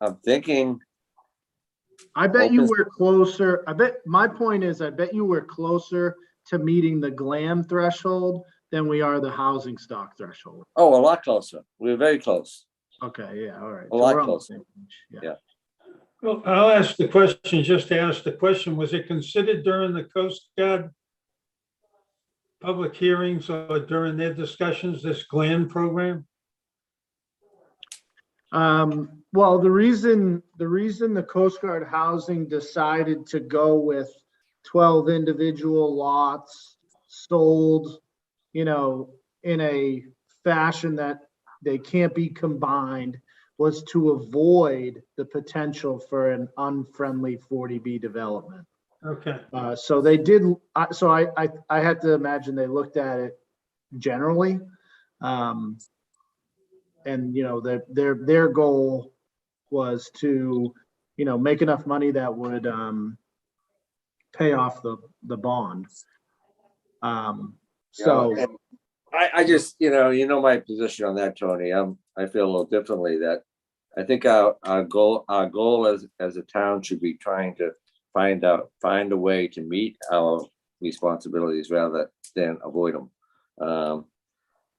I'm thinking. I bet you were closer. My point is, I bet you were closer to meeting the glam threshold than we are the housing stock threshold. Oh, a lot closer. We were very close. Okay, yeah, all right. A lot we're on the closer. same page. Yeah. Well, I'll ask the question, just to ask the question, was it considered during the Coast Guard public hearings or during their discussions, this GLAM program? Well, the reason the Coast Guard housing decided to go with 12 individual lots sold, you know, in a fashion that they can't be combined was to avoid the potential for an unfriendly 40B development. Okay. So they did. So I had to imagine they looked at it generally, and you know their goal was to, you know, make enough money that would pay off the bond. So I just, you know my position on that, Tony. I feel a little differently. That I think our goal as a town should be trying to find a way to meet our responsibilities rather than avoid them.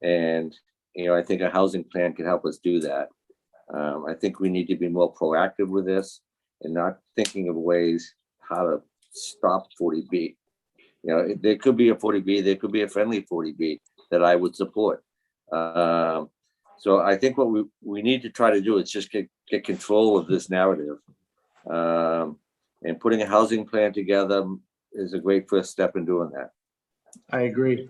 And you know, I think a housing plan can help us do that. I think we need to be more proactive with this and not thinking of ways how to stop 40B. You know, there could be a 40B, there could be a friendly 40B that I would support. So I think what we need to try to do is just get control of this narrative. And putting a housing plan together is a great first step in doing that. I agree.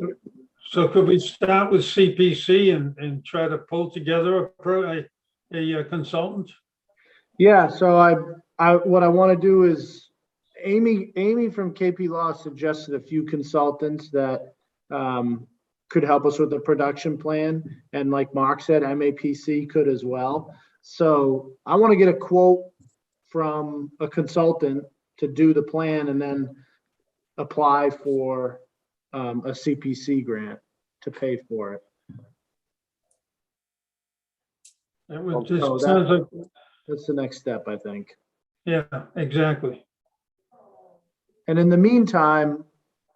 So could we start with CPC and try to pull together a consultant? Yeah. So what I want to do is Amy from KP Law suggested a few consultants that could help us with the production plan. And like Mark said, MAPC could as well. So I want to get a quote from a consultant to do the plan and then apply for a CPC grant to pay for it. Sounds like, that's the next step, I think. yeah, exactly. And in the meantime,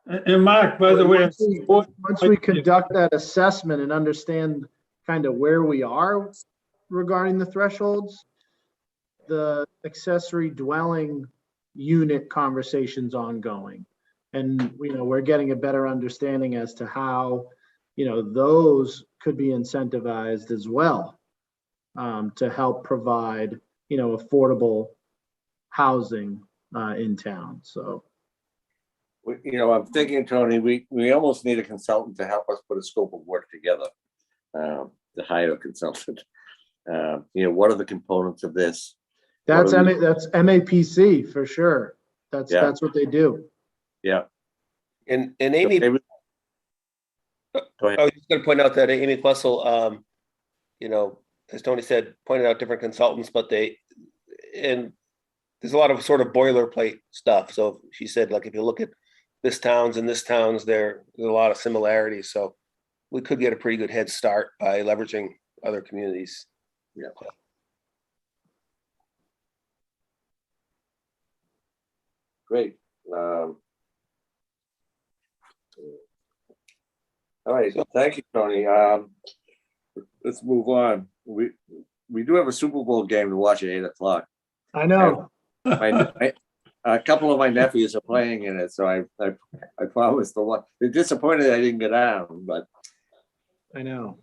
And Mark, by the way, once we conduct that assessment and understand kind of where we are regarding the thresholds, the accessory dwelling unit conversation's ongoing. And, you know, we're getting a better understanding as to how, you know, those could be incentivized as well, to help provide, you know, affordable housing in town. So, You know, I'm thinking, Tony, we almost need a consultant to help us put a scope of work together, to hire a consultant. You know, what are the components of this? that's MAPC for sure. That's what they do. Yeah. And Amy, Go ahead. I was just going to point out that Amy Questle, you know, as Tony said, pointed out different consultants, but and there's a lot of sort of boilerplate stuff. So she said, like, if you look at this town's and this town's, there's a lot of similarities, so we could get a pretty good head start by leveraging other communities. Yeah. Great. All right, thank you, Tony. Let's move on. We do have a Super Bowl game to watch at 8 o'clock. I know. A couple of my nephews are playing in it, so I promised to watch. They're disappointed I didn't get on, but I know.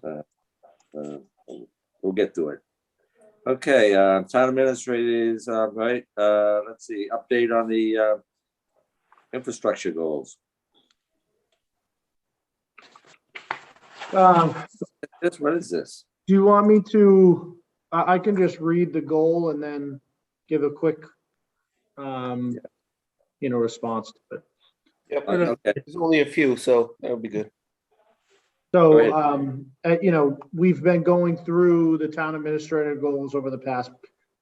we'll get to it. Okay, town administrators, right? Let's see, update on the infrastructure goals. What is this? Do you want me to, I can just read the goal and then give a quick, response to it. Yep, Okay. there's only a few, so that would be good. Go So, we've been going through the town administrator goals over the past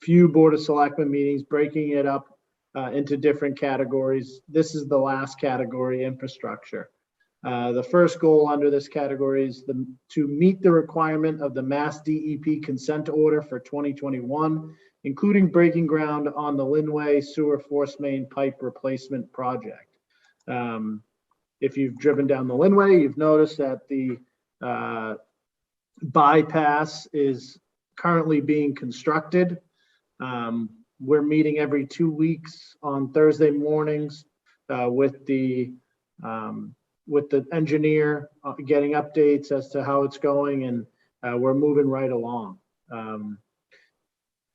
few Board of Selectmen meetings, breaking it up into different categories. This is the last category, infrastructure. The first goal under this category is to meet the requirement of the Mass DEP consent order for 2021, including breaking ground on the Linway Sewer Force Main Pipe Replacement Project. If you've driven down the Linway, you've noticed that the bypass is currently being constructed. We're meeting every 2 weeks on Thursday mornings with the engineer, getting updates as to how it's going, and we're moving right along.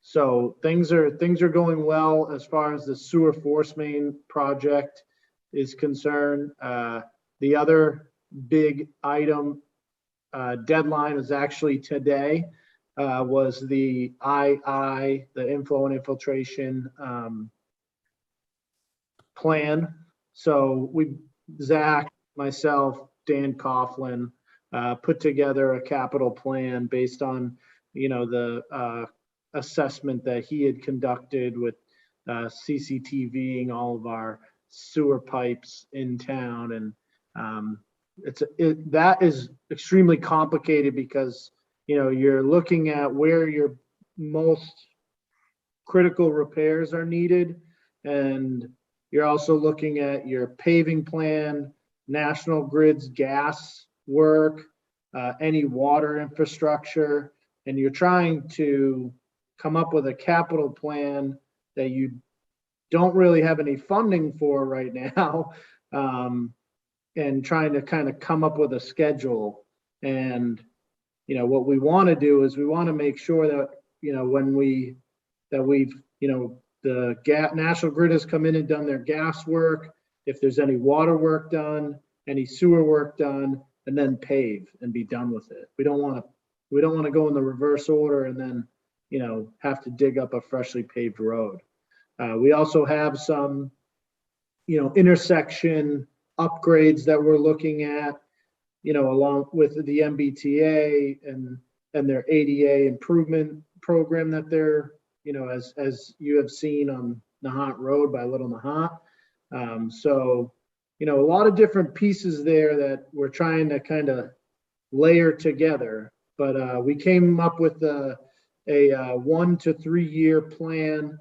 So things are going well as far as the sewer force main project is concerned. The other big item deadline is actually today, was the the inflow and infiltration plan. So Zach, myself, Dan Coughlin, put together a capital plan based on, the assessment that he had conducted with CCTVing all of our sewer pipes in town. And that is extremely complicated because, you're looking at where your most critical repairs are needed. And you're also looking at your paving plan, National Grid's gas work, any water infrastructure, and you're trying to come up with a capital plan that you don't really have any funding for right now, and trying to kind of come up with a schedule. And, what we want to do is we want to make sure that, the National Grid has come in and done their gas work. If there's any water work done, any sewer work done, and then pave and be done with it. We don't want to go in the reverse order and then, have to dig up a freshly paved road. We also have some, intersection upgrades that we're looking at, along with the MBTA and their ADA improvement program that they're, as you have seen on Nahant Road by Little Nahant. So, a lot of different pieces there that we're trying to kind of layer together. But we came up with a 1 to 3 year plan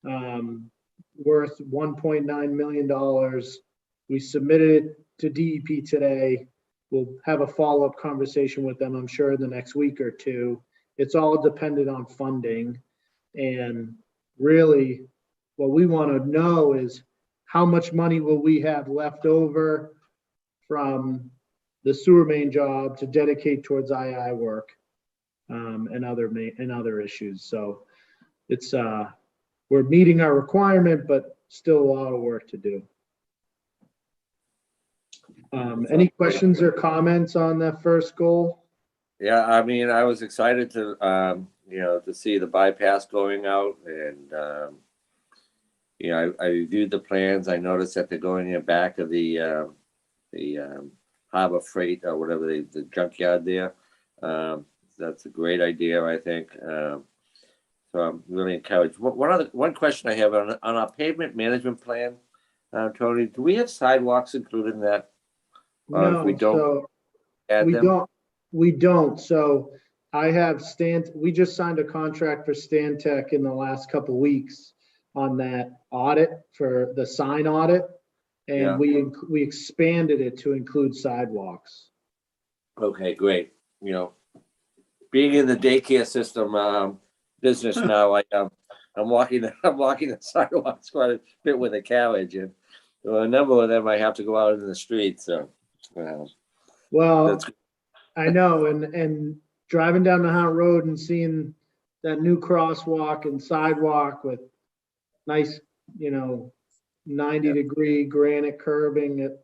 worth $1.9 million. We submitted it to DEP today. We'll have a follow-up conversation with them, I'm sure, the next week or two. It's all dependent on funding. And really, what we want to know is how much money will we have left over from the sewer main job to dedicate towards II work, and other issues. So it's we're meeting our requirement, but still a lot of work to do. Any questions or comments on that first goal? Yeah, I mean, I was excited to, to see the bypass going out, and, I reviewed the plans. I noticed that they're going in the back of the Harbor Freight or whatever, the junkyard there. That's a great idea, I think. So I'm really encouraged. One question I have on our pavement management plan, Tony, do we have sidewalks included in that? Or if we No, don't so add we them? don't. So I have we just signed a contract for Stan Tech in the last couple weeks on that audit for the sign audit. Yeah. And we expanded it to include sidewalks. Okay, great. You know, being in the daycare system business now, I'm walking the sidewalks quite a bit with a carriage, and a number of them I have to go out in the street. So, Well, that's I know, and driving down the Nahant Road and seeing that new crosswalk and sidewalk with nice, 90-degree granite curbing,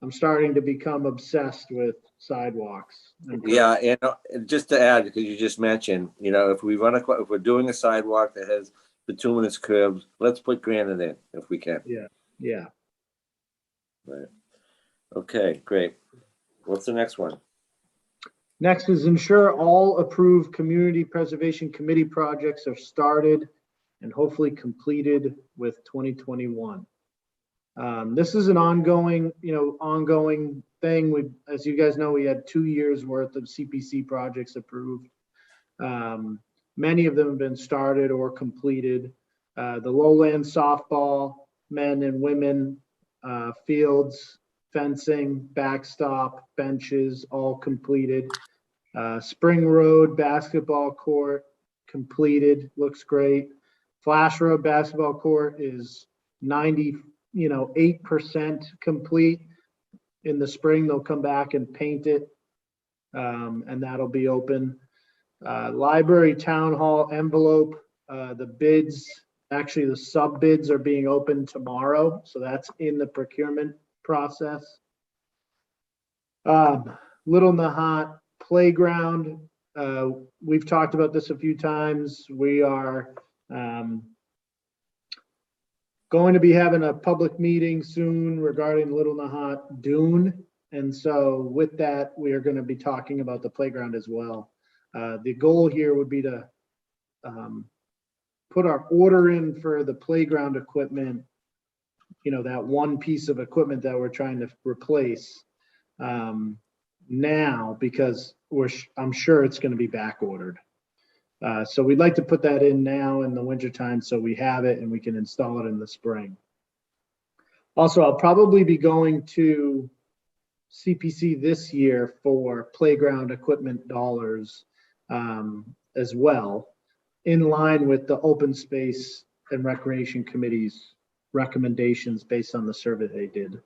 I'm starting to become obsessed with sidewalks. and curbs. yeah. And just to add, because you just mentioned, if we're doing a sidewalk that has bituminous curbs, let's put granite in if we can. Yeah. Right. Okay, great. What's the next one? Next is ensure all approved Community Preservation Committee projects are started and hopefully completed with 2021. This is an ongoing thing. As you guys know, we had 2 years worth of CPC projects approved. Many of them have been started or completed. The lowland softball, men and women, fields, fencing, backstop, benches, all completed. Spring Road basketball court completed, looks great. Flash Road basketball court is 8% complete. In the spring, they'll come back and paint it, and that'll be open. Library Town Hall envelope, the bids, actually the sub bids are being opened tomorrow, so that's in the procurement process. Little Nahant Playground, we've talked about this a few times. We are going to be having a public meeting soon regarding Little Nahant Dune. And so with that, we are going to be talking about the playground as well. The goal here would be to put our order in for the playground equipment, that one piece of equipment that we're trying to replace now, because I'm sure it's going to be back ordered. So we'd like to put that in now in the wintertime so we have it and we can install it in the spring. Also, I'll probably be going to CPC this year for playground equipment dollars as well, in line with the Open Space and Recreation Committee's recommendations based on the survey they did.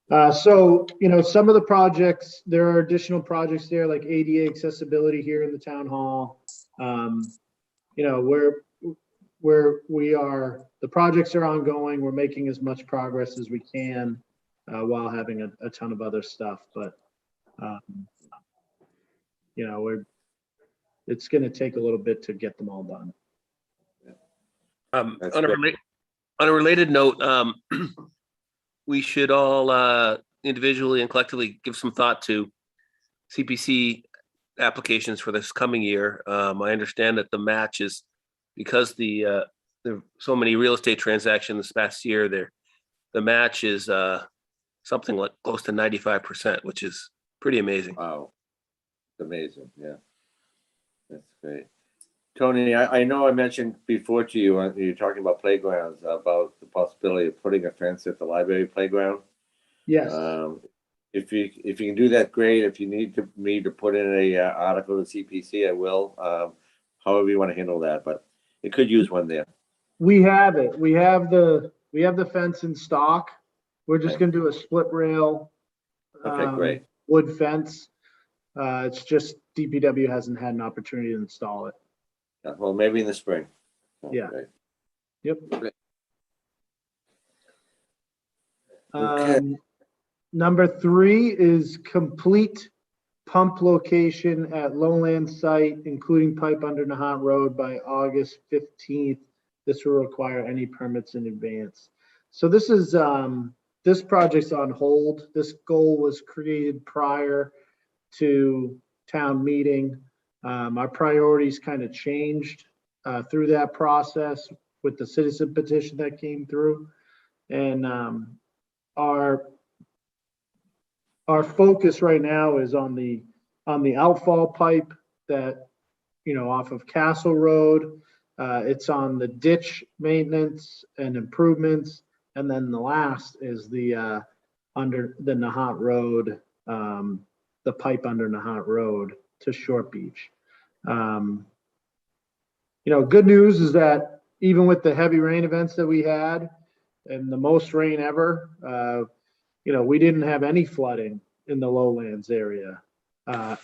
So, some of the projects, there are additional projects there like ADA accessibility here in the town hall. Where we are, the projects are ongoing. We're making as much progress as we can while having a ton of other stuff. But, it's going to take a little bit to get them all done. That's On a related note, we should all individually and collectively give some thought to CPC applications for this coming year. I understand that the match is because there are so many real estate transactions this past year. The match is something like close to 95%, which is pretty amazing. Wow, it's amazing. Yeah, that's great. Tony, I know I mentioned before to you, you're talking about playgrounds, about the possibility of putting a fence at the library playground. Yes. If you can do that, great. If you need me to put in a article to CPC, I will. However you want to handle that, but it could use one there. We have it. We have the fence in stock. We're just Okay. going to do a split rail. Okay, great. Wood fence. It's just DPW hasn't had an opportunity to install it. Yeah, well, maybe in the spring. Yeah. Great. Yep. Okay. Number 3 is complete pump location at lowland site, including pipe under Nahant Road by August 15th. This will require any permits in advance. So this is this project's on hold. This goal was created prior to town meeting. Our priorities kind of changed through that process with the citizen petition that came through. And our focus right now is on the outfall pipe that, off of Castle Road. It's on the ditch maintenance and improvements. And then the last is the under the Nahant Road, the pipe under Nahant Road to Short Beach. Good news is that even with the heavy rain events that we had and the most rain ever, we didn't have any flooding in the lowlands area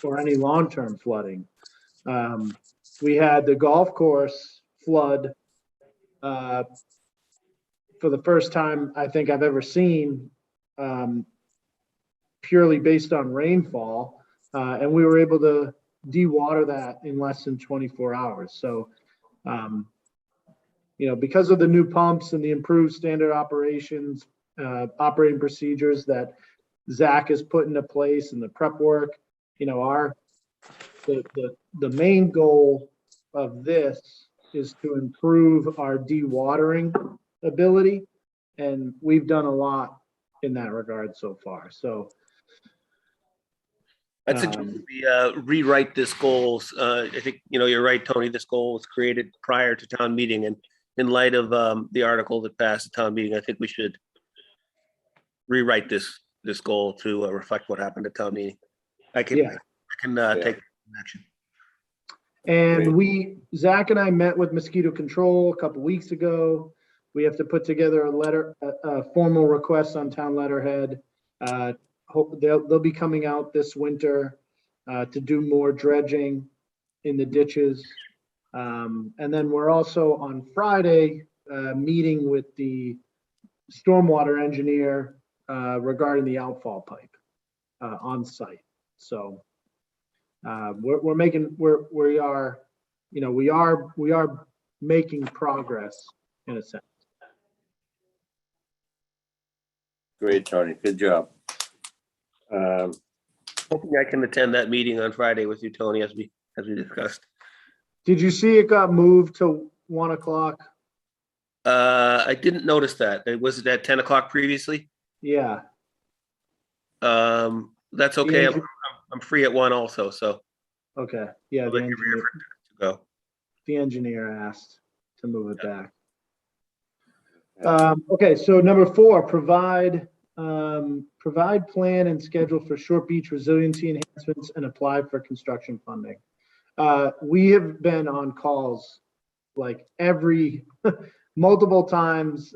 or any long-term flooding. We had the golf course flood for the first time I think I've ever seen, purely based on rainfall, and we were able to dewater that in less than 24 hours. So, because of the new pumps and the improved standard operations, operating procedures that Zach has put into place and the prep work, the main goal of this is to improve our dewatering ability. And we've done a lot in that regard so far. So I'd suggest we rewrite this goals. I think, you're right, Tony, this goal was created prior to town meeting, and in light of the article that passed at town meeting, I think we should rewrite this goal to reflect what happened at town meeting. I can take action. And Zach and I met with mosquito control a couple weeks ago. We have to put together a formal request on town letterhead. Hope they'll be coming out this winter to do more dredging in the ditches. And then we're also on Friday meeting with the stormwater engineer regarding the outfall pipe on site. So we are making progress in a sense. Great, Tony. Good job. Hoping I can attend that meeting on Friday with you, Tony, as we discussed. Did you see it got moved to 1 o'clock? I didn't notice that. Was it at 10 o'clock previously? Yeah. That's okay. I'm free at 1 also, so. Okay. Yeah. I'll let you refer to go. The engineer asked to move it back. Okay. So number 4, provide plan and schedule for Short Beach resiliency enhancements and apply for construction funding. We have been on calls like multiple times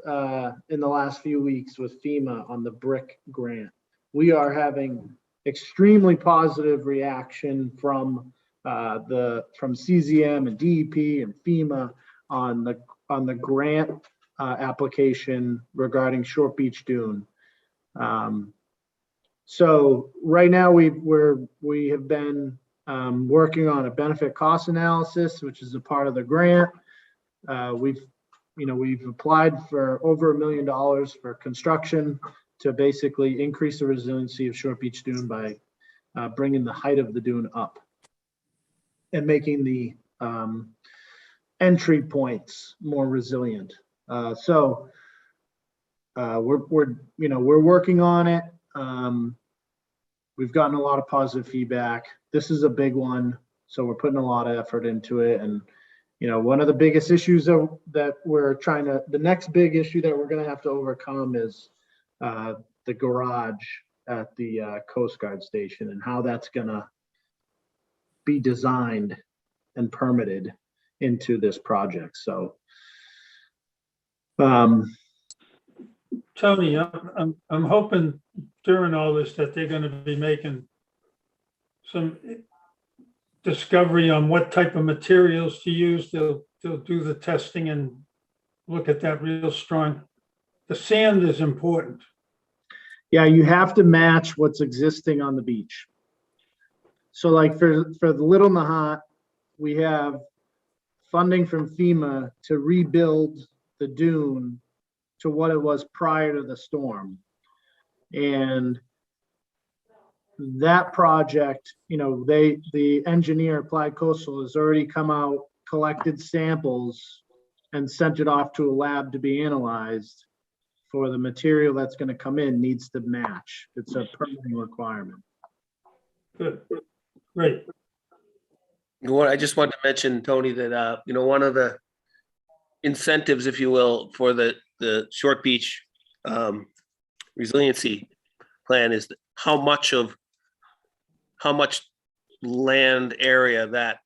in the last few weeks with FEMA on the BRIC grant. We are having extremely positive reaction from CZM and DEP and FEMA on the grant application regarding Short Beach Dune. So right now we have been working on a benefit cost analysis, which is a part of the grant. We've applied for over $1 million for construction to basically increase the resiliency of Short Beach Dune by bringing the height of the dune up and making the entry points more resilient. So we're working on it. We've gotten a lot of positive feedback. This is a big one, so we're putting a lot of effort into it. And one of the biggest issues that the next big issue that we're going to have to overcome is the garage at the Coast Guard station and how that's going to be designed and permitted into this project. So, Tony, I'm hoping during all this that they're going to be making some discovery on what type of materials to use. They'll do the testing and look at that real strong. The sand is important. Yeah, you have to match what's existing on the beach. So like for the Little Nahant, we have funding from FEMA to rebuild the dune to what it was prior to the storm. And that project, the engineer, Applied Coastal, has already come out, collected samples and sent it off to a lab to be analyzed for the material that's gonna come in needs to match. It's a permitting requirement. Good, great. I just wanted to mention, Tony, that, one of the incentives, if you will, for the Short Beach resiliency plan is how much land area that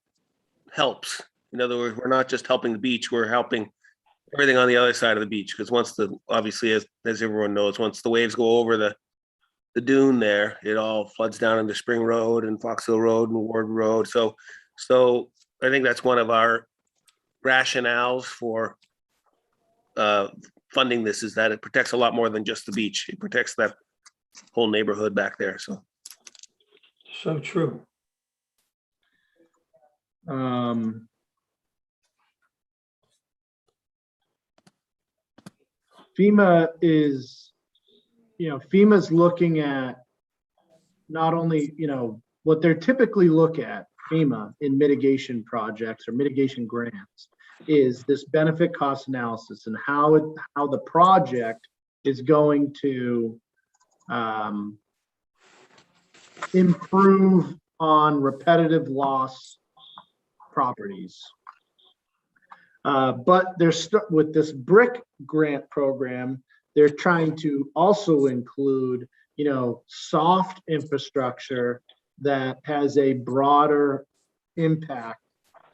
helps. In other words, we're not just helping the beach, we're helping everything on the other side of the beach. Because obviously, as everyone knows, once the waves go over the dune there, it all floods down into Spring Road and Fox Hill Road and Ward Road. So I think that's one of our rationales for funding this, is that it protects a lot more than just the beach. It protects that whole neighborhood back there. So True. FEMA's looking at not only, what they're typically look at, FEMA, in mitigation projects or mitigation grants, is this benefit cost analysis and how the project is going to improve on repetitive loss properties. But they're with this BRIC grant program, they're trying to also include, soft infrastructure that has a broader impact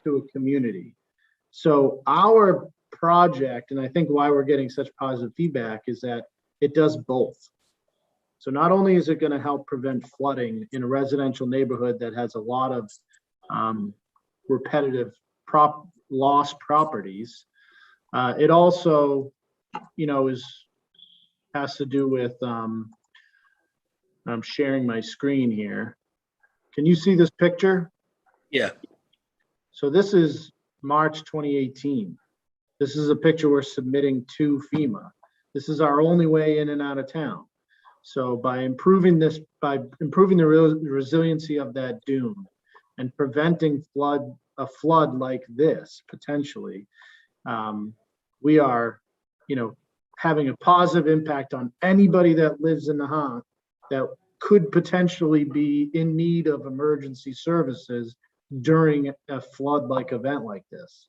to a community. So our project, and I think why we're getting such positive feedback, is that it does both. So not only is it going to help prevent flooding in a residential neighborhood that has a lot of repetitive loss properties, it also, has to do with, I'm sharing my screen here. Can you see this picture? yeah, So this is March 2018. This is a picture we're submitting to FEMA. This is our only way in and out of town. So by improving the resiliency of that dune and preventing a flood like this potentially, we are, having a positive impact on anybody that lives in Nahant that could potentially be in need of emergency services during a flood-like event like this.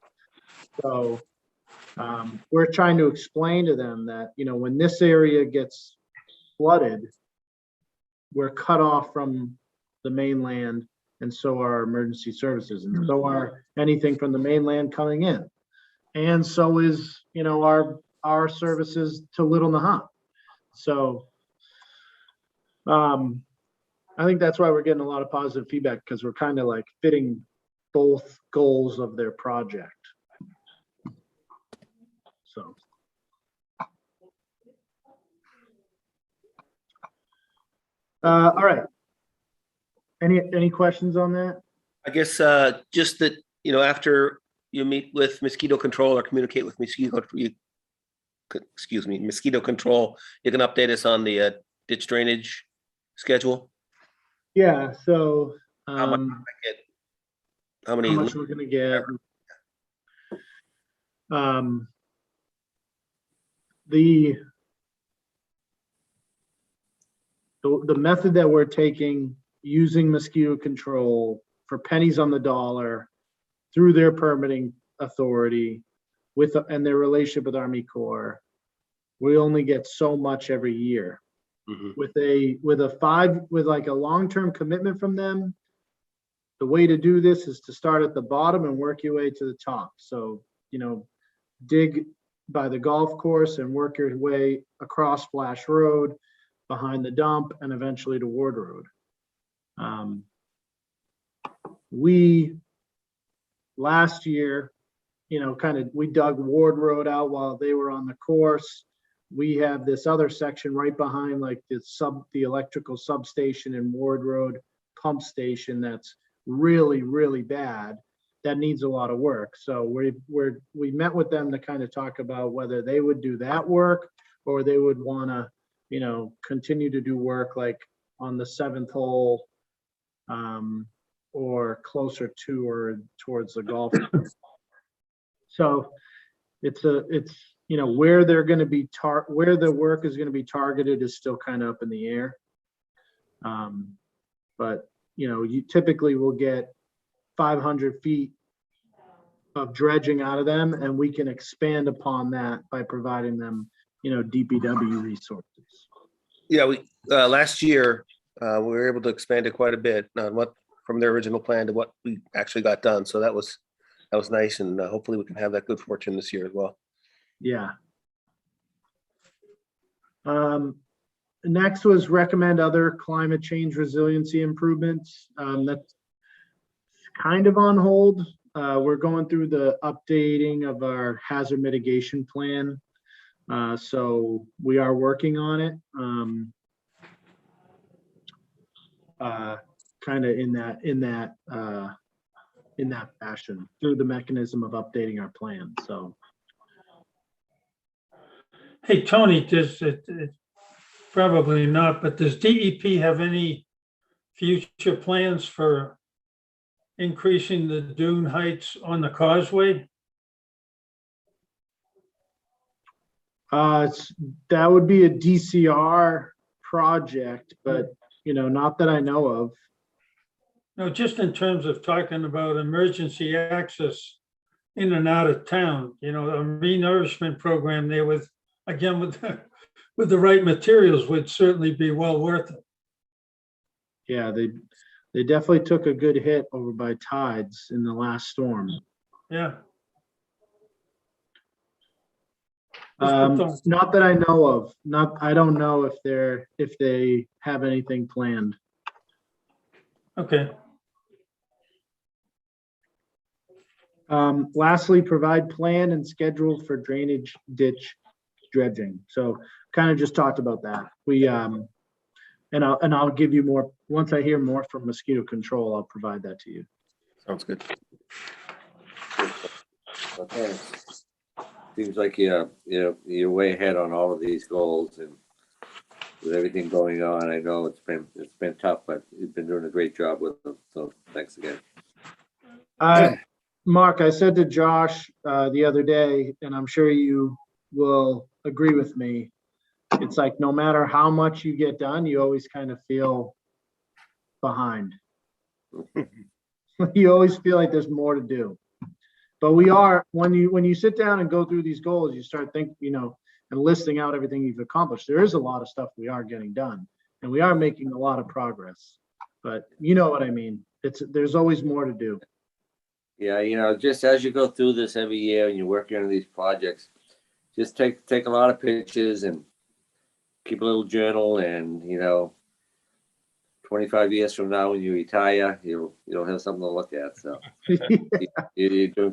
So we're trying to explain to them that, when this area gets flooded, we're cut off from the mainland, and so are emergency services, and so are anything from the mainland coming in. And so is, our services to Little Nahant. So I think that's why we're getting a lot of positive feedback, because we're kind of like fitting both goals of their project. So. All right. Any questions on that? I guess just that, after you meet with mosquito control or communicate with mosquito control, you can update us on the ditch drainage schedule. Yeah, so How much how many how much we're gonna get. The method that we're taking, using mosquito control for pennies on the dollar through their permitting authority and their relationship with Army Corps, we only get so much every year. Mhm. With like a long-term commitment from them, the way to do this is to start at the bottom and work your way to the top. So, dig by the golf course and work your way across Flash Road, behind the dump, and eventually to Ward Road. Last year, we dug Ward Road out while they were on the course. We have this other section right behind, like the electrical substation in Ward Road pump station that's really, really bad. That needs a lot of work. So we met with them to kind of talk about whether they would do that work, or they would want to, continue to do work like on the 7th hole, or closer to or towards the golf course. So it's where they're gonna be where the work is gonna be targeted is still kind of up in the air. But, you typically will get 500 feet of dredging out of them, and we can expand upon that by providing them, DPW resources. Yeah, we, last year, we were able to expand it quite a bit on what, from their original plan to what we actually got done. So that was nice, and hopefully we can have that good fortune this year as well. Yeah. Next was recommend other climate change resiliency improvements. That's kind of on hold. We're going through the updating of our hazard mitigation plan. So we are working on it. Kind of in that fashion through the mechanism of updating our plan. So. Hey, Tony, probably not, but does DEP have any future plans for increasing the dune heights on the causeway? That would be a DCR project, but not that I know of. No, just in terms of talking about emergency access in and out of town, a renourishment program there with the right materials would certainly be well worth it. Yeah, they definitely took a good hit over by tides in the last storm. Yeah. Not that I know of. I don't know if they have anything planned. Okay. Lastly, provide plan and schedule for drainage ditch dredging. So kind of just talked about that. And I'll give you more once I hear more from mosquito control. I'll provide that to you. Sounds good. Okay. Seems like you're way ahead on all of these goals, and with everything going on, I know it's been tough, but you've been doing a great job with them. So thanks again. Mark, I said to Josh the other day, and I'm sure you will agree with me. It's like no matter how much you get done, you always kind of feel behind. You always feel like there's more to do. But we are, when you sit down and go through these goals, you start thinking, and listing out everything you've accomplished. There is a lot of stuff we are getting done, and we are making a lot of progress. But you know what I mean? There's always more to do. Yeah, just as you go through this every year and you're working on these projects, just take a lot of pictures and keep a little journal, and 25 years from now when you retire, you'll have something to look at. So you're doing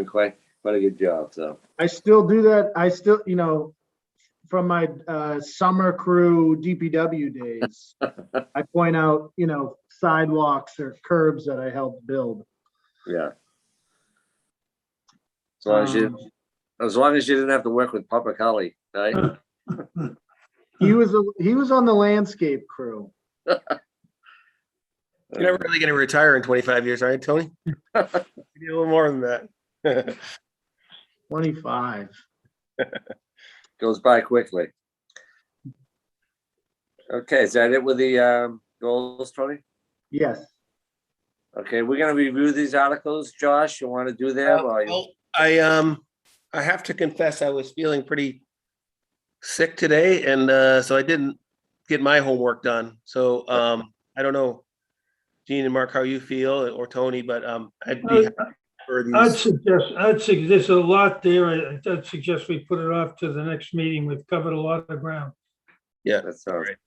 quite a good job. So I still do that. I still, from my summer crew DPW days, I point out, sidewalks or curbs that I helped build. yeah. As long as you didn't have to work with Papa Cully, right? He was on the landscape crew. You're never really going to retire in 25 years, are you, Tony? You need a little more than that. 25. Goes by quickly. Okay, is that it with the goals, Tony? Yes. Okay, we're gonna review these articles. Josh, you want to do them? Well, I have to confess I was feeling pretty sick today, and so I didn't get my homework done. So I don't know, Gene and Mark, how you feel, or Tony, but I'd be happy for these. I'd suggest there's a lot there. I'd suggest we put it off to the next meeting. We've covered a lot of ground. Yeah, That's all right.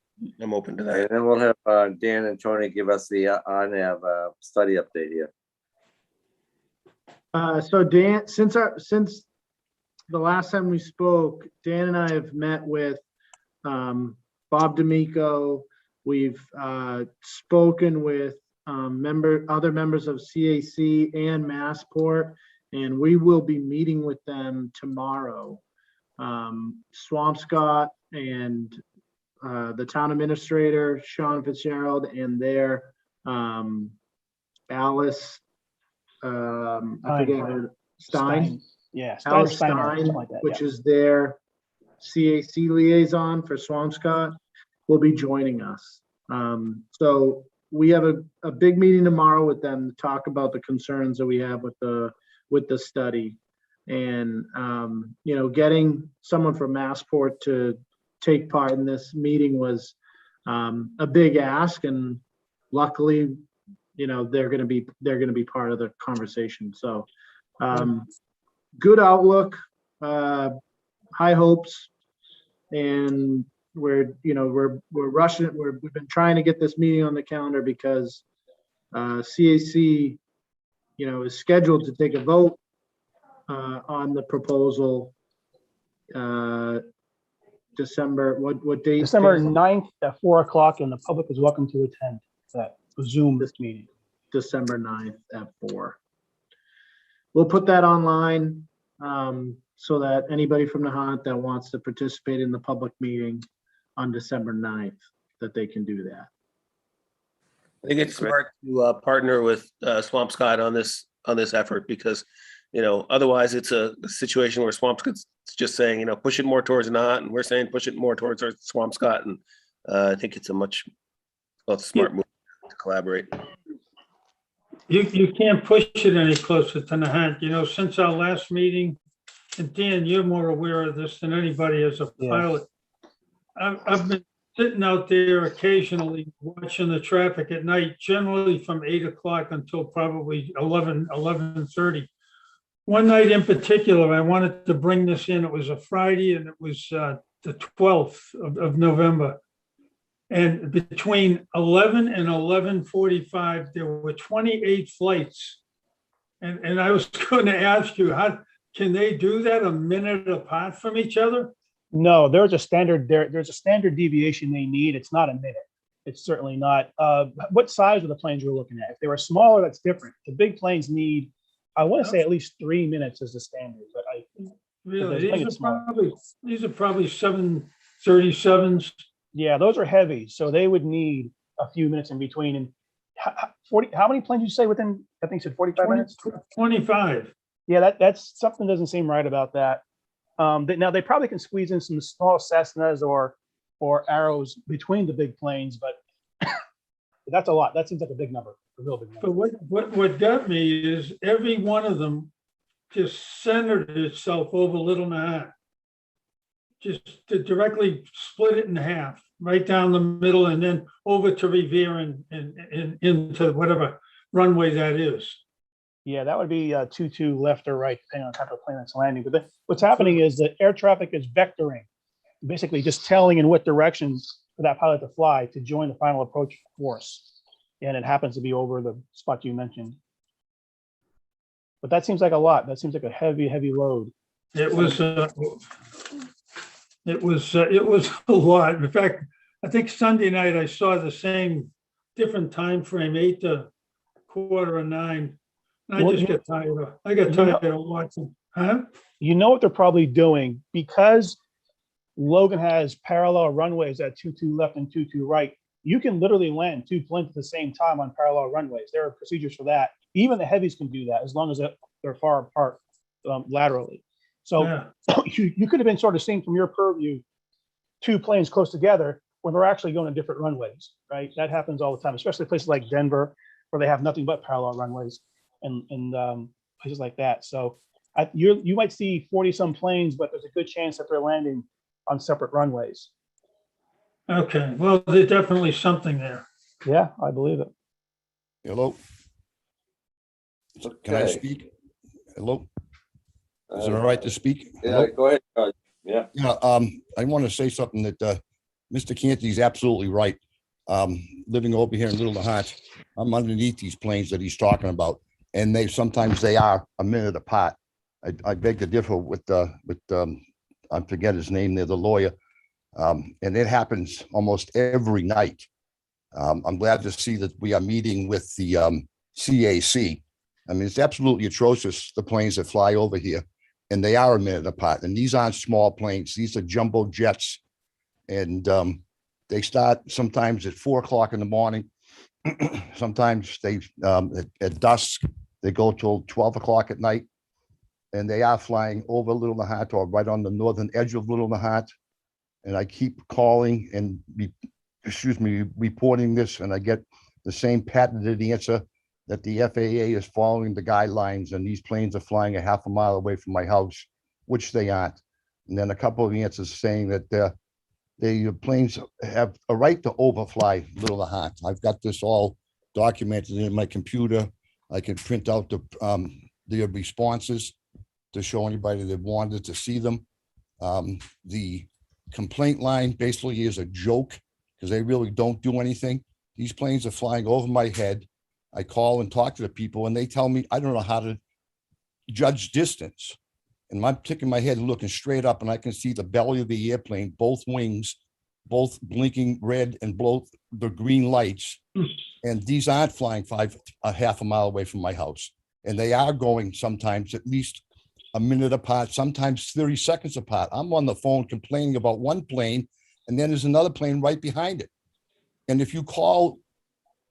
I'm open to And that. then we'll have Dan and Tony give us the ONAV study update here. So Dan, since the last time we spoke, Dan and I have met with Bob D'Amico. We've spoken with other members of CAC and Massport, and we will be meeting with them tomorrow. Swampscott and the town administrator, Sean Fitzgerald, and their Alice, I forget her, Stein. Yeah, Alex Steiner, Stein, something like that. which Yeah. is their CAC liaison for Swampscott, will be joining us. So we have a big meeting tomorrow with them to talk about the concerns that we have with the study. And, getting someone from Massport to take part in this meeting was a big ask, and luckily, they're going to be part of the conversation. So good outlook, high hopes, and we're rushing. We've been trying to get this meeting on the calendar because CAC, is scheduled to take a vote on the proposal. December, what date? December 9th at 4:00, and the public is welcome to attend that Zoom meeting. December 9th at 4. We'll put that online so that anybody from Nahant that wants to participate in the public meeting on December 9th, that they can do that. I think it's smart to partner with Swampscott on this effort because, otherwise it's a situation where Swampscott's just saying, push it more towards Nahant, and we're saying push it more towards our Swampscott. And I think it's a smart move to collaborate. You can't push it any closer to Nahant. Since our last meeting, and Dan, you're more aware of this than anybody as a pilot. I've been sitting out there occasionally watching the traffic at night, generally from 8 o'clock until probably 11:30. One night in particular, I wanted to bring this in. It was a Friday, and it was the 12th of November. And between 11 and 11:45, there were 28 flights. And I was going to ask you, how can they do that a minute apart from each other? No, there's a standard deviation they need. It's not a minute. It's certainly not. What size of the planes you're looking at? If they were smaller, that's different. The big planes need, I want to say, at least 3 minutes is the standard. But really, these are probably 737s. Yeah, those are heavy, so they would need a few minutes in between. And how many planes did you say within? I think you said 45 minutes. 25. Yeah, that's something doesn't seem right about that. Now they probably can squeeze in some small Cessnas or Arrows between the big planes, but that's a lot. That seems like a big number, a real big number. But what got me is every one of them just centered itself over Little Nahant. Just to directly split it in half, right down the middle, and then over to Revere and into whatever runway that is. Yeah, that would be 2-2 left or right, depending on the type of plane that's landing. But what's happening is that air traffic is vectoring, basically just telling in what directions for that pilot to fly to join the final approach force. And it happens to be over the spot you mentioned. But that seems like a lot. That seems like a heavy load. It was a lot. In fact, I think Sunday night I saw the same different time frame, 8 to 8:45. And I just get tired of watching. Huh? You know what they're probably doing, because Logan has parallel runways at 2-2 left and 2-2 right. You can literally land 2 planes at the same time on parallel runways. There are procedures for that. Even the heavies can do that as long as they're far apart laterally. So you could have been sort of seeing from your purview 2 planes close together when they're actually going to different runways, right? That happens all the time, especially places like Denver, where they have nothing but parallel runways, and places like that. So you might see 40-some planes, but there's a good chance that they're landing on separate runways. Okay, well, there's definitely something there. Yeah, I believe it. Hello. Can I speak? Hello? Is it all right to speak? Yeah, go ahead, George. Yeah. Yeah, I want to say something that Mr. Canty's absolutely right. Living over here in Little Nahant, I'm underneath these planes that he's talking about, and sometimes they are a minute apart. I beg to differ with I forget his name there, the lawyer, and it happens almost every night. I'm glad to see that we are meeting with the CAC. I mean, it's absolutely atrocious, the planes that fly over here, and they are a minute apart. And these aren't small planes. These are jumbo jets. And they start sometimes at 4 o'clock in the morning. Sometimes they at dusk, they go till 12 o'clock at night. and they are flying over Little Nahant or right on the northern edge of Little Nahant. And I keep calling and reporting this, and I get the same patented answer that the FAA is following the guidelines and these planes are flying a half a mile away from my house, which they aren't. And then a couple of answers saying that the planes have a right to overfly Little Nahant. I've got this all documented in my computer. I can print out the responses to show anybody that wanted to see them. The complaint line basically is a joke because they really don't do anything. These planes are flying over my head. I call and talk to the people and they tell me, I don't know how to judge distance. And I'm taking my head and looking straight up and I can see the belly of the airplane, both wings, both blinking red and both the green lights. And these aren't flying a half a mile away from my house. And they are going sometimes at least a minute apart, sometimes 30 seconds apart. I'm on the phone complaining about one plane and then there's another plane right behind it. And if you call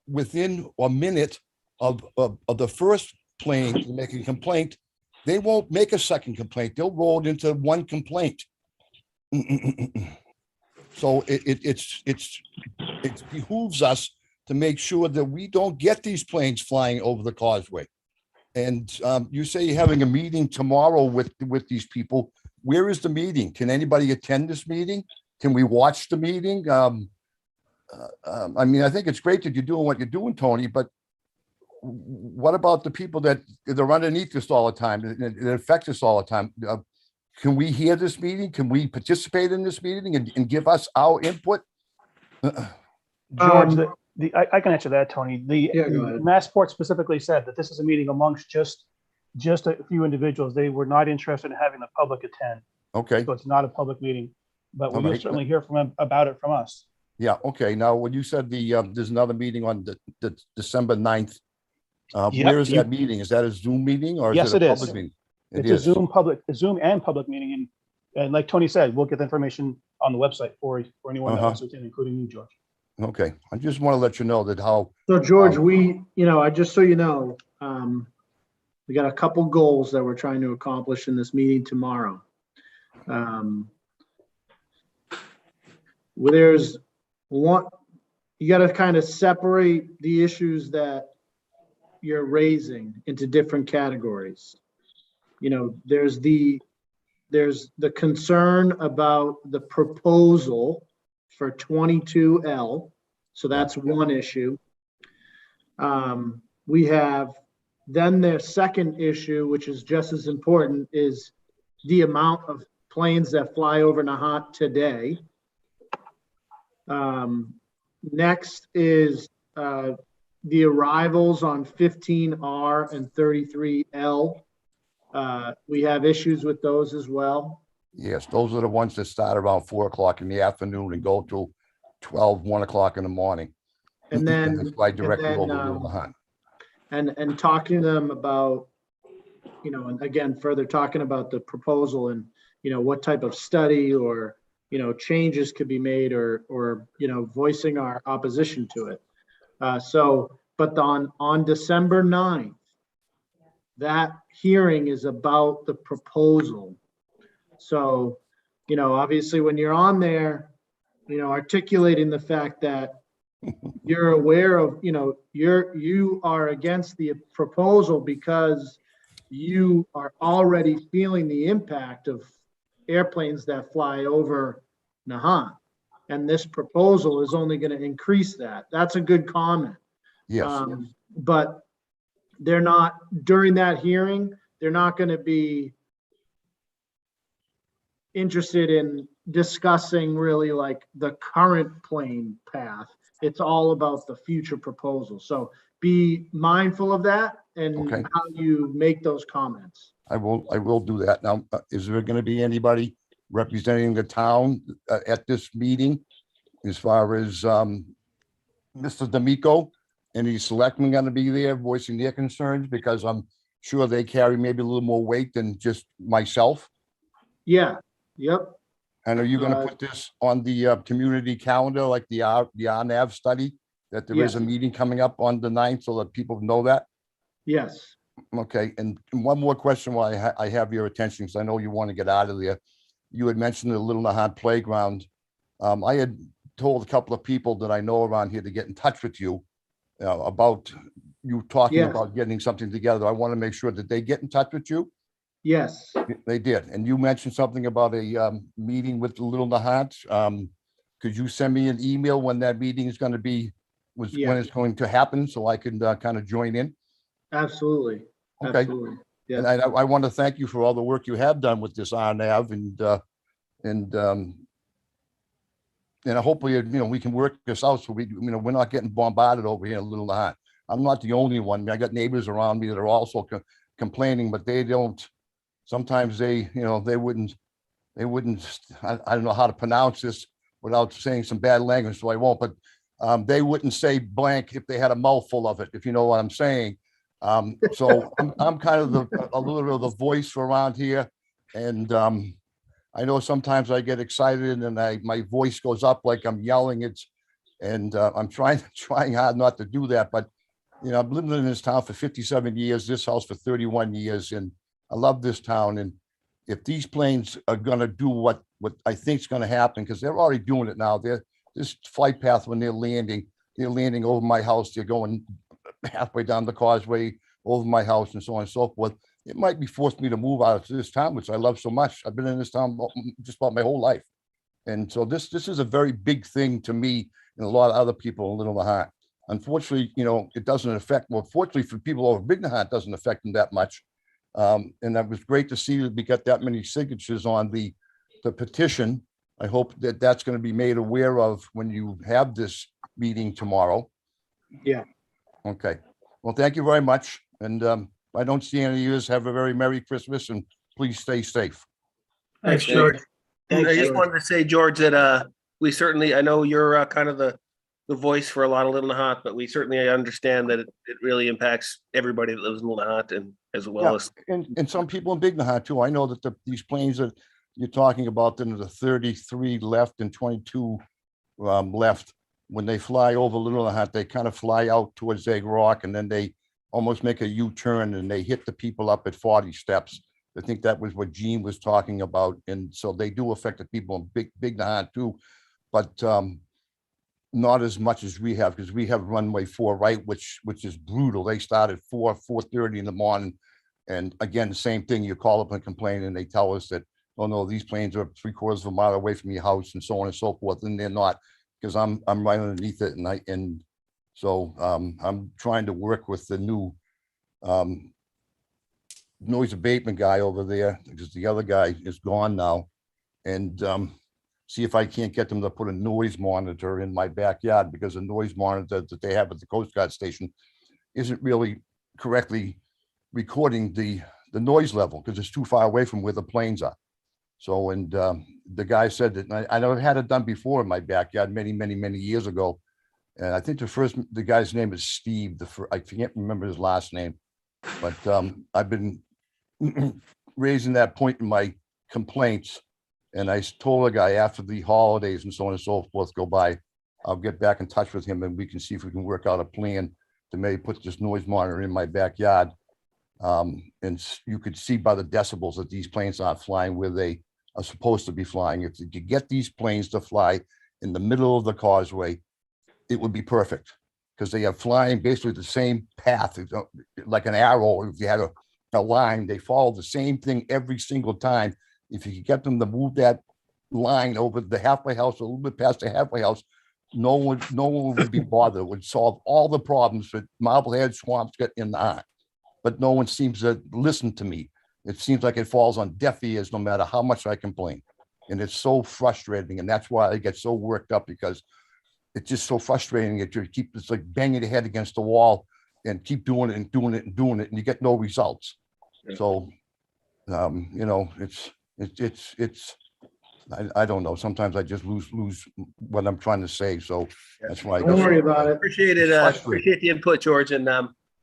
within a minute of the first plane to make a complaint, they won't make a second complaint. They'll roll it into one complaint. So it behooves us to make sure that we don't get these planes flying over the causeway. And you say you're having a meeting tomorrow with these people. Where is the meeting? Can anybody attend this meeting? Can we watch the meeting? I mean, I think it's great that you're doing what you're doing, Tony, but what about the people that they're underneath us all the time? It affects us all the time. Can we hear this meeting? Can we participate in this meeting and give us our input? George, I can answer that, Tony. Yeah, go ahead. Massport specifically said that this is a meeting amongst just a few individuals. They were not interested in having the public attend. Okay. So it's not a public meeting, but we'll All right. certainly hear from them about it from us. Yeah. Okay. Now, when you said there's another meeting on the December 9th, Yep, where is that meeting? Is that a Zoom meeting or Yes, is it it a is. public meeting? It's a Zoom and public meeting. And like Tony said, we'll get the information on the website for anyone that wants to attend, including you, George. Okay. I just want to let you know that how. So George, I just so you know, we got a couple goals that we're trying to accomplish in this meeting tomorrow. There's one, you got to kind of separate the issues that you're raising into different categories. There's the concern about the proposal for 22L. So that's one issue. We have then their second issue, which is just as important, is the amount of planes that fly over Nahant today. Next is the arrivals on 15R and 33L. We have issues with those as well. Yes, those are the ones that start around 4 o'clock in the afternoon and go till 1 o'clock in the morning. And then, They fly directly and then, over Little Nahant. and talking to them about, and again, further talking about the proposal and, what type of study or, changes could be made or, voicing our opposition to it. But on December 9th, that hearing is about the proposal. So, obviously when you're on there, articulating the fact that you're aware of, you are against the proposal because you are already feeling the impact of airplanes that fly over Nahant. And this proposal is only going to increase that. That's a good comment. Yes. But they're not, during that hearing, they're not going to be interested in discussing really like the current plane path. It's all about the future proposal. So be mindful of that and Okay. how you make those comments. I will do that. Now, is there going to be anybody representing the town at this meeting as far as Mr. D'Amico? Any selectmen going to be there voicing their concerns? Because I'm sure they carry maybe a little more weight than just myself. Yeah. Yep. And are you going to put this on the community calendar, like the RNAV study, that there is a Yes. meeting coming up on the 9th so that people know that? Yes. Okay, and one more question while I have your attention, because I know you want to get out of there. You had mentioned the Little Nahant Playground. I had told a couple of people that I know around here to get in touch with you about you talking Yes. about getting something together. I want to make sure that they get in touch with you. Yes, They did, and you mentioned something about a meeting with the Little Nahant. Could you send me an email when that meeting is going to be, when Yeah. it's going to happen, so I can kind of join in? absolutely. Okay. Absolutely. And Yeah. I want to thank you for all the work you have done with this RNAV and hopefully, we can work this out so we're not getting bombarded over here in Little Nahant. I'm not the only one. I got neighbors around me that are also complaining, but they don't, sometimes they wouldn't, I don't know how to pronounce this without saying some bad language, so I won't, but they wouldn't say blank if they had a mouthful of it, if you know what I'm saying. So I'm kind of a little bit of the voice for around here. And I know sometimes I get excited and my voice goes up like I'm yelling. I'm trying hard not to do that, but I've lived in this town for 57 years, this house for 31 years, and I love this town. And if these planes are gonna do what I think is gonna happen, because they're already doing it now, this flight path, when they're landing over my house, they're going halfway down the causeway over my house and so on and so forth. It might be forced me to move out of this town, which I love so much. I've been in this town just about my whole life. And so this is a very big thing to me and a lot of other people in Little Nahant. Unfortunately, it doesn't affect, well, fortunately for people over Big Nahant, it doesn't affect them that much. And that was great to see that we got that many signatures on the petition. I hope that that's going to be made aware of when you have this meeting tomorrow. Yeah. Okay. Well, thank you very much. And I don't see any of you. Have a very Merry Christmas and please stay safe. Thanks, Thank George. And Thanks, I just George. wanted to say, George, that we certainly, I know you're kind of the voice for a lot of Little Nahant, but we certainly understand that it really impacts everybody that lives in Little Nahant, and as well as. And some people in Big Nahant too. I know that these planes that you're talking about, then the 33 left and 22 left. When they fly over Little Nahant, they kind of fly out towards Egg Rock, and then they almost make a U-turn and they hit the people up at 40 steps. I think that was what Gene was talking about. And so they do affect the people in Big Nahant too, but not as much as we have, because we have runway 4 right, which is brutal. They start at 4:30 in the morning. And again, the same thing, you call up and complain and they tell us that, oh no, these planes are 3/4 of a mile away from your house and so on and so forth. And they're not, because I'm right underneath it. And so I'm trying to work with the new noise abatement guy over there, because the other guy is gone now, and see if I can't get them to put a noise monitor in my backyard, because the noise monitor that they have at the Coast Guard station isn't really correctly recording the noise level, because it's too far away from where the planes are. So, and the guy said that I know I had it done before in my backyard many years ago. And I think the guy's name is Steve. I can't remember his last name, but I've been raising that point in my complaints. And I told the guy after the holidays and so on and so forth go by, I'll get back in touch with him and we can see if we can work out a plan to maybe put this noise monitor in my backyard. And you could see by the decibels that these planes aren't flying where they are supposed to be flying. If you could get these planes to fly in the middle of the causeway, it would be perfect, because they are flying basically the same path, like an arrow. If you had a line, they follow the same thing every single time. If you could get them to move that line over the halfway house, a little bit past the halfway house, no one would be bothered. It would solve all the problems that Marblehead, Swampscott, and Nahant. But no one seems to listen to me. It seems like it falls on deaf ears no matter how much I complain. And it's so frustrating. And that's why I get so worked up, because it's just so frustrating that it's like banging your head against the wall and keep doing it and doing it and doing it, and you get no results. Yeah. So, I don't know. Sometimes I just lose what I'm trying to say. So that's why I Don't go. worry about it. Appreciate it. It's frustrating. Appreciate the input, George, and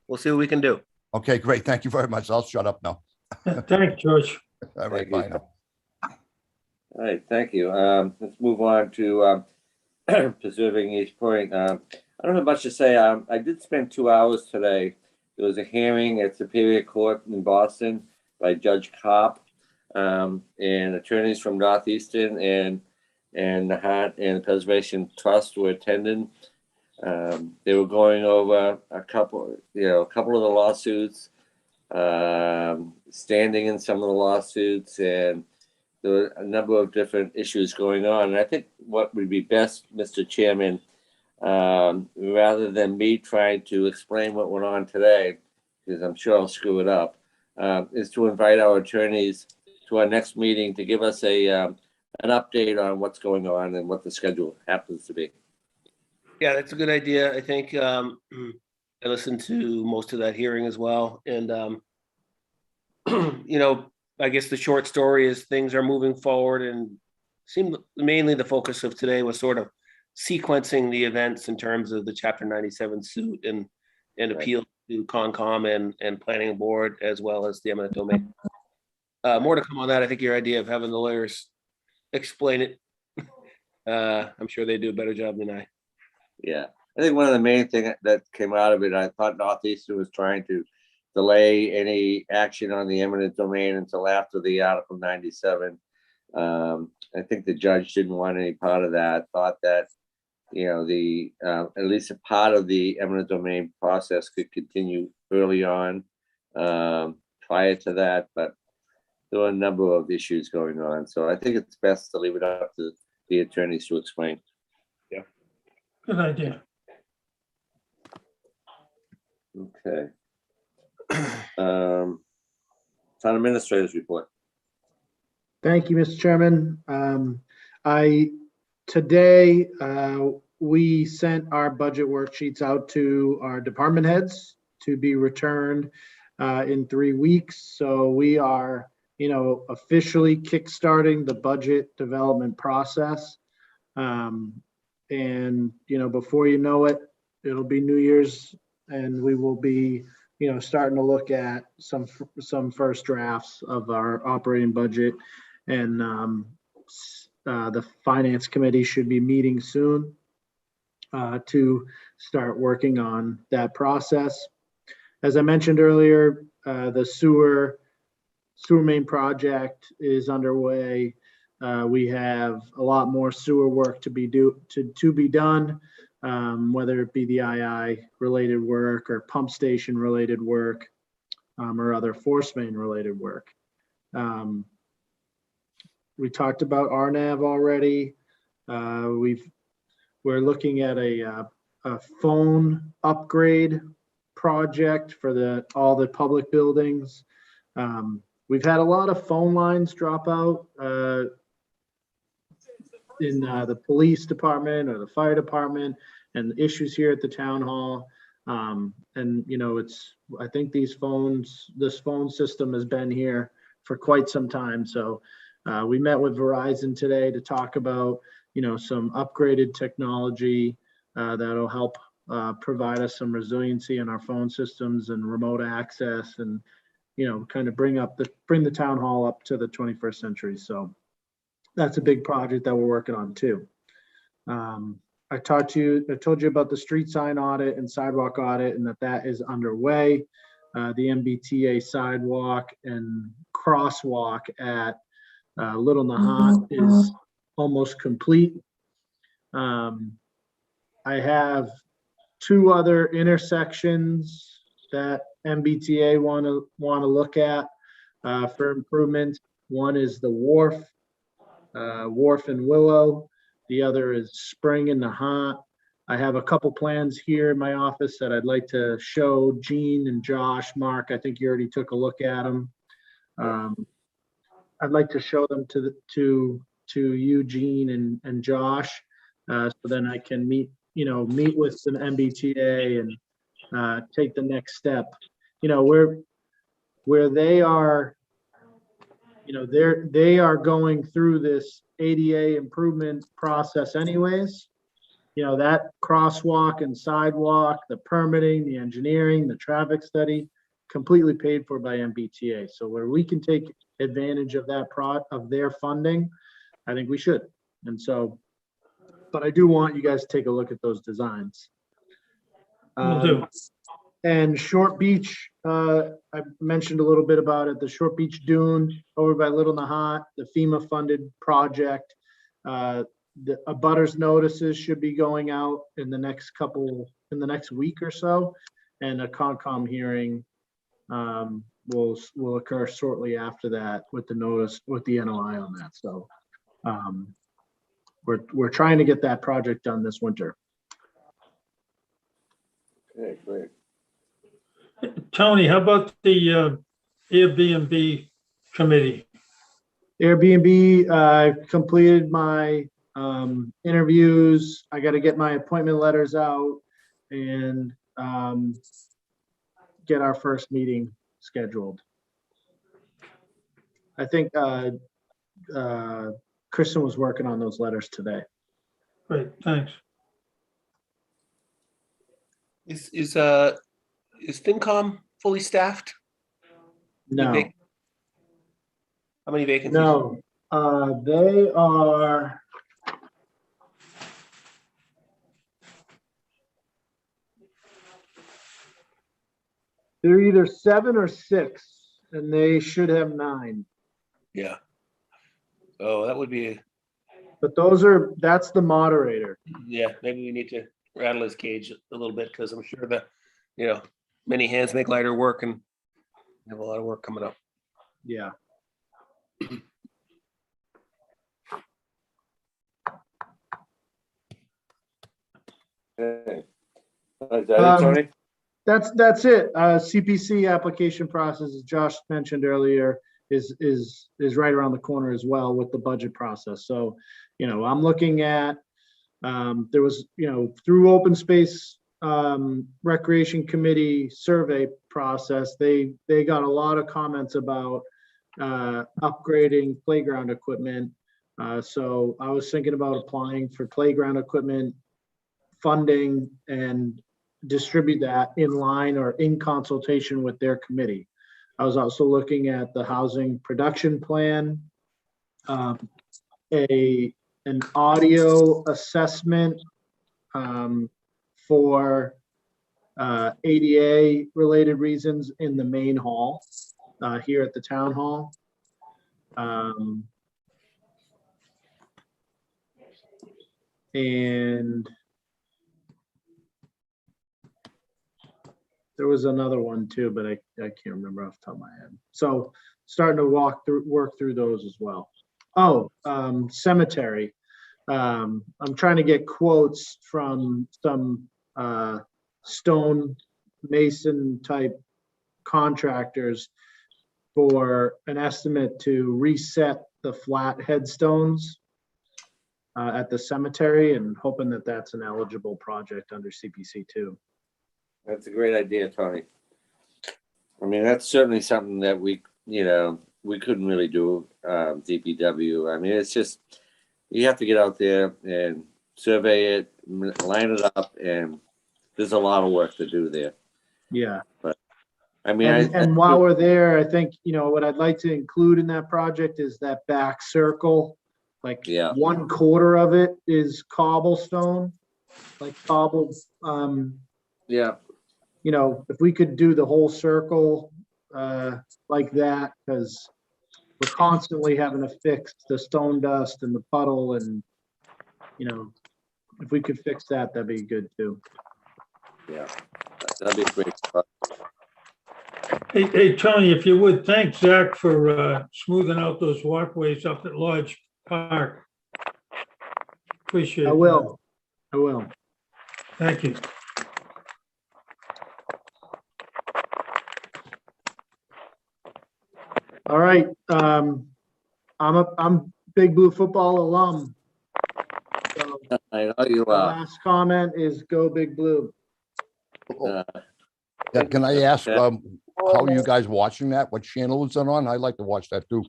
we'll see what we can do. Okay, great. Thank you very much. I'll shut up now. Thanks, George. All right, Thank you. bye now. All right, thank you. Let's move on to preserving East Point. I don't have much to say. I did spend 2 hours today there was a hearing at Superior Court in Boston by Judge Kopp, and attorneys from Northeastern and Nahant and Preservation Trust were attending. They were going over a couple of the lawsuits, standing in some of the lawsuits, and there were a number of different issues going on. And I think what would be best, Mr. Chairman, rather than me trying to explain what went on today, because I'm sure I'll screw it up, is to invite our attorneys to our next meeting to give us an update on what's going on and what the schedule happens to be. Yeah, that's a good idea. I think I listened to most of that hearing as well. And, I guess the short story is things are moving forward, and seemed mainly the focus of today was sort of sequencing the events in terms of the Chapter 97 suit and appeal to Concom and Planning Board, as well as the eminent domain. More to come on that. I think your idea of having the lawyers explain it, I'm sure they do a better job than I. Yeah, I think one of the main things that came out of it, I thought Northeastern was trying to delay any action on the eminent domain until after the Article 97. I think the judge didn't want any part of that, thought that, at least a part of the eminent domain process could continue early on prior to that, but there were a number of issues going on. So I think it's best to leave it up to the attorneys to explain. Good idea. Okay. Town administrators report. Thank you, Mr. Chairman. Today, we sent our budget worksheets out to our department heads to be returned in 3 weeks. So we are, officially kickstarting the budget development process. And, before you know it, it'll be New Year's, and we will be, starting to look at some first drafts of our operating budget. And the finance committee should be meeting soon to start working on that process. As I mentioned earlier, the sewer main project is underway. We have a lot more sewer work to be done, whether it be the II related work or pump station related work, or other force main related work. We talked about RNAV already. We're looking at a phone upgrade project for all the public buildings. We've had a lot of phone lines drop out in the police department or the fire department, and issues here at the town hall. And I think this phone system has been here for quite some time. So we met with Verizon today to talk about, some upgraded technology that'll help provide us some resiliency in our phone systems and remote access, and kind of bring the town hall up to the 21st century. So that's a big project that we're working on too. I told you about the street sign audit and sidewalk audit, and that is underway. The MBTA sidewalk and crosswalk at Little Nahant is almost complete. I have 2 other intersections that MBTA want to look at for improvement. One is the Wharf and Willow. The other is Spring and Nahant. I have a couple plans here in my office that I'd like to show Gene and Josh. Mark, I think you already took a look at them. I'd like to show them to you, Gene and Josh, so then I can meet with some MBTA and take the next step. Where they are, they are going through this ADA improvement process anyways. That crosswalk and sidewalk, the permitting, the engineering, the traffic study, completely paid for by MBTA. So where we can take advantage of their funding, I think we should. And so, but I do want you guys to take a look at those designs. Will do. And Short Beach, I mentioned a little bit about it, the Short Beach Dune over by Little Nahant, the FEMA funded project. The abutters notices should be going out in the next week or so. And a Concom hearing will occur shortly after that with the notice, with the NOI on that. So we're trying to get that project done this winter. Okay, great. Tony, how about the Airbnb committee? Airbnb, I completed my interviews. I got to get my appointment letters out and get our first meeting scheduled. I think Kristen was working on those letters today. Great, thanks. Is FinCom fully staffed? No, How many vacancies? no, they are. They're either 7 or 6, and they should have 9. Yeah. Oh, that would be, But that's the moderator. yeah, maybe we need to rattle his cage a little bit because I'm sure that, many hands make lighter work and we have a lot of work coming up. Yeah. Okay. Is that it, Tony? That's it. CPC application process, as Josh mentioned earlier, is right around the corner as well with the budget process. So, I'm looking at, there was, through open space recreation committee survey process, they got a lot of comments about upgrading playground equipment. So I was thinking about applying for playground equipment funding and distribute that in line or in consultation with their committee. I was also looking at the housing production plan, an audio assessment for ADA related reasons in the main hall here at the town hall. And there was another one too, but I can't remember off the top of my head. So starting to work through those as well. Oh, cemetery. I'm trying to get quotes from some stone mason type contractors for an estimate to reset the flat headstones at the cemetery, and hoping that that's an eligible project under CPC too. That's a great idea, Tony. I mean, that's certainly something that we couldn't really do, DPW. I mean, it's just, you have to get out there and survey it, line it up, and there's a lot of work to do there. Yeah. But I mean, and while we're there, I think, what I'd like to include in that project is that back circle. Like, yeah, 1/4 of it is cobblestone, like cobbled. yeah, If we could do the whole circle like that, because we're constantly having to fix the stone dust and the puddle, and if we could fix that, that'd be good too. yeah, that'd be a great spot. Hey, Tony, if you would, thank Zach for smoothing out those walkways up at Lodge Park. Appreciate it. I will. Thank you. All right. I'm Big Blue football alum. So I know you my are. last comment is go Big Blue. Yeah, can I ask, Yeah. how are you guys watching that? What channel is it on? I'd like to watch that too.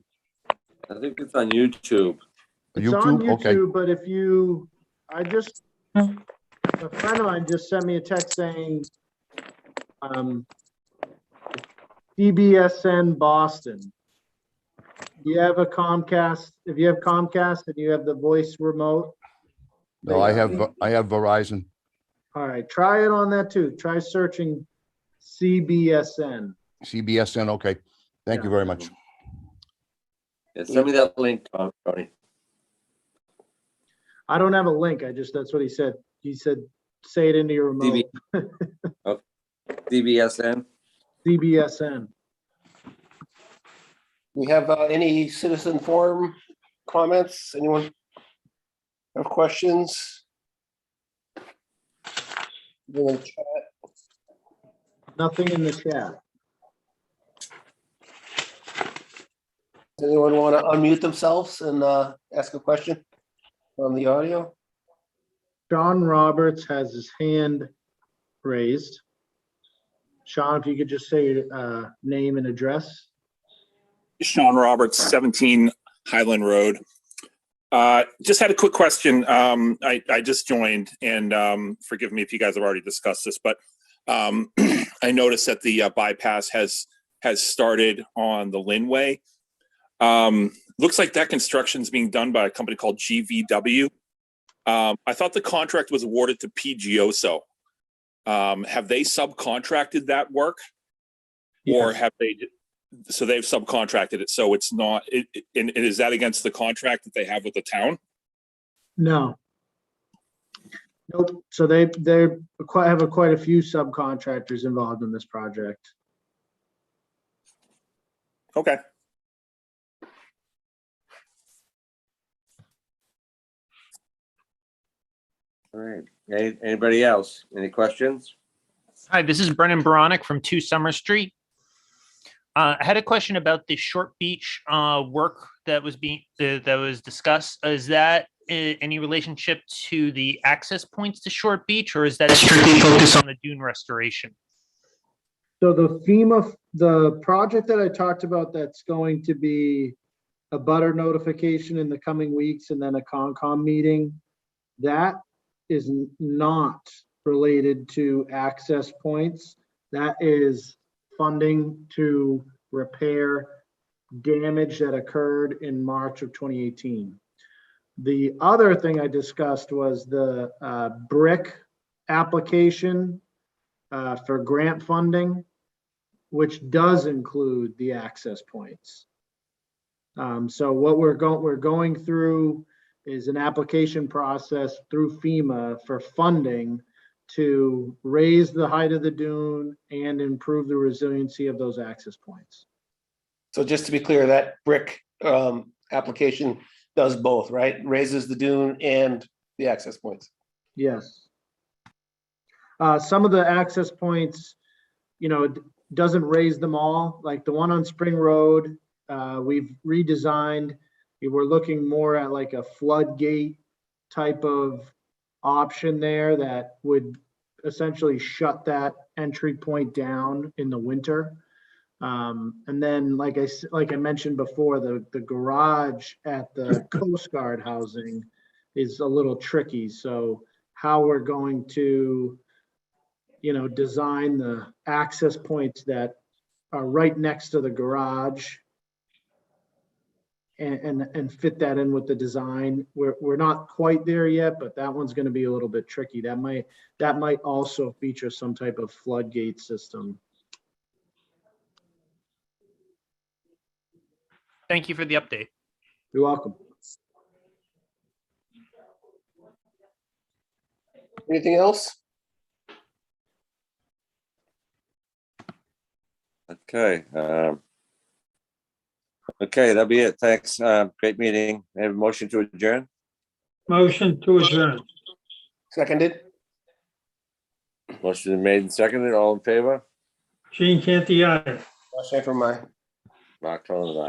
I think it's on YouTube. It's on YouTube? Okay. YouTube, but a friend of mine just sent me a text saying, CBSN Boston. Do you have a Comcast? If you have Comcast and you have the voice remote. No, I have Verizon. All right, try it on that too. Try searching CBSN. CBSN, okay. Thank you very much. Yeah, send me that link, Tony. I don't have a link. That's what he said. He said, say it into your remote. CBSN. CBSN. We have any citizen forum comments? Anyone have questions? Anyone in the chat? Nothing in the chat. Does anyone want to unmute themselves and ask a question on the audio? Sean Roberts has his hand raised. Sean, if you could just say your name and address. Sean Roberts, 17 Highland Road. Just had a quick question. I just joined, and forgive me if you guys have already discussed this, but I noticed that the bypass has started on the Linway. Looks like that construction is being done by a company called GVW. I thought the contract was awarded to PGOSO. Have they subcontracted that work, or have they? So they've subcontracted it. So it's not. And is that against the contract that they have with the town? No. Nope. So they have quite a few subcontractors involved in this project. Okay. All right. Anybody else? Any questions? Hi, this is Brennan Baronic from 2 Summer Street. I had a question about the Short Beach work that was discussed. Is that any relationship to the access points to Short Beach, or is that strictly focused on the dune restoration? So the project that I talked about, that's going to be a butter notification in the coming weeks and then a Concom meeting, that is not related to access points. That is funding to repair damage that occurred in March of 2018. The other thing I discussed was the BRIC application for grant funding, which does include the access points. So what we're going through is an application process through FEMA for funding to raise the height of the dune and improve the resiliency of those access points. So just to be clear, that BRIC application does both, right? Raises the dune and the access points. Yes. Some of the access points, it doesn't raise them all. Like the one on Spring Road, we've redesigned. We're looking more at like a floodgate type of option there that would essentially shut that entry point down in the winter. And then, like I mentioned before, the garage at the Coast Guard housing is a little tricky. So how we're going to, design the access points that are right next to the garage and fit that in with the design. We're not quite there yet, but that one's going to be a little bit tricky. That might also feature some type of floodgate system. Thank you for the update. You're welcome. Anything else? Okay. Okay, that'll be it. Thanks. Great meeting. I have a motion to adjourn. Motion to adjourn. Seconded? Motion made and seconded. All in favor? Gene Canty, aye. Motion from my. Mark Cronin, aye.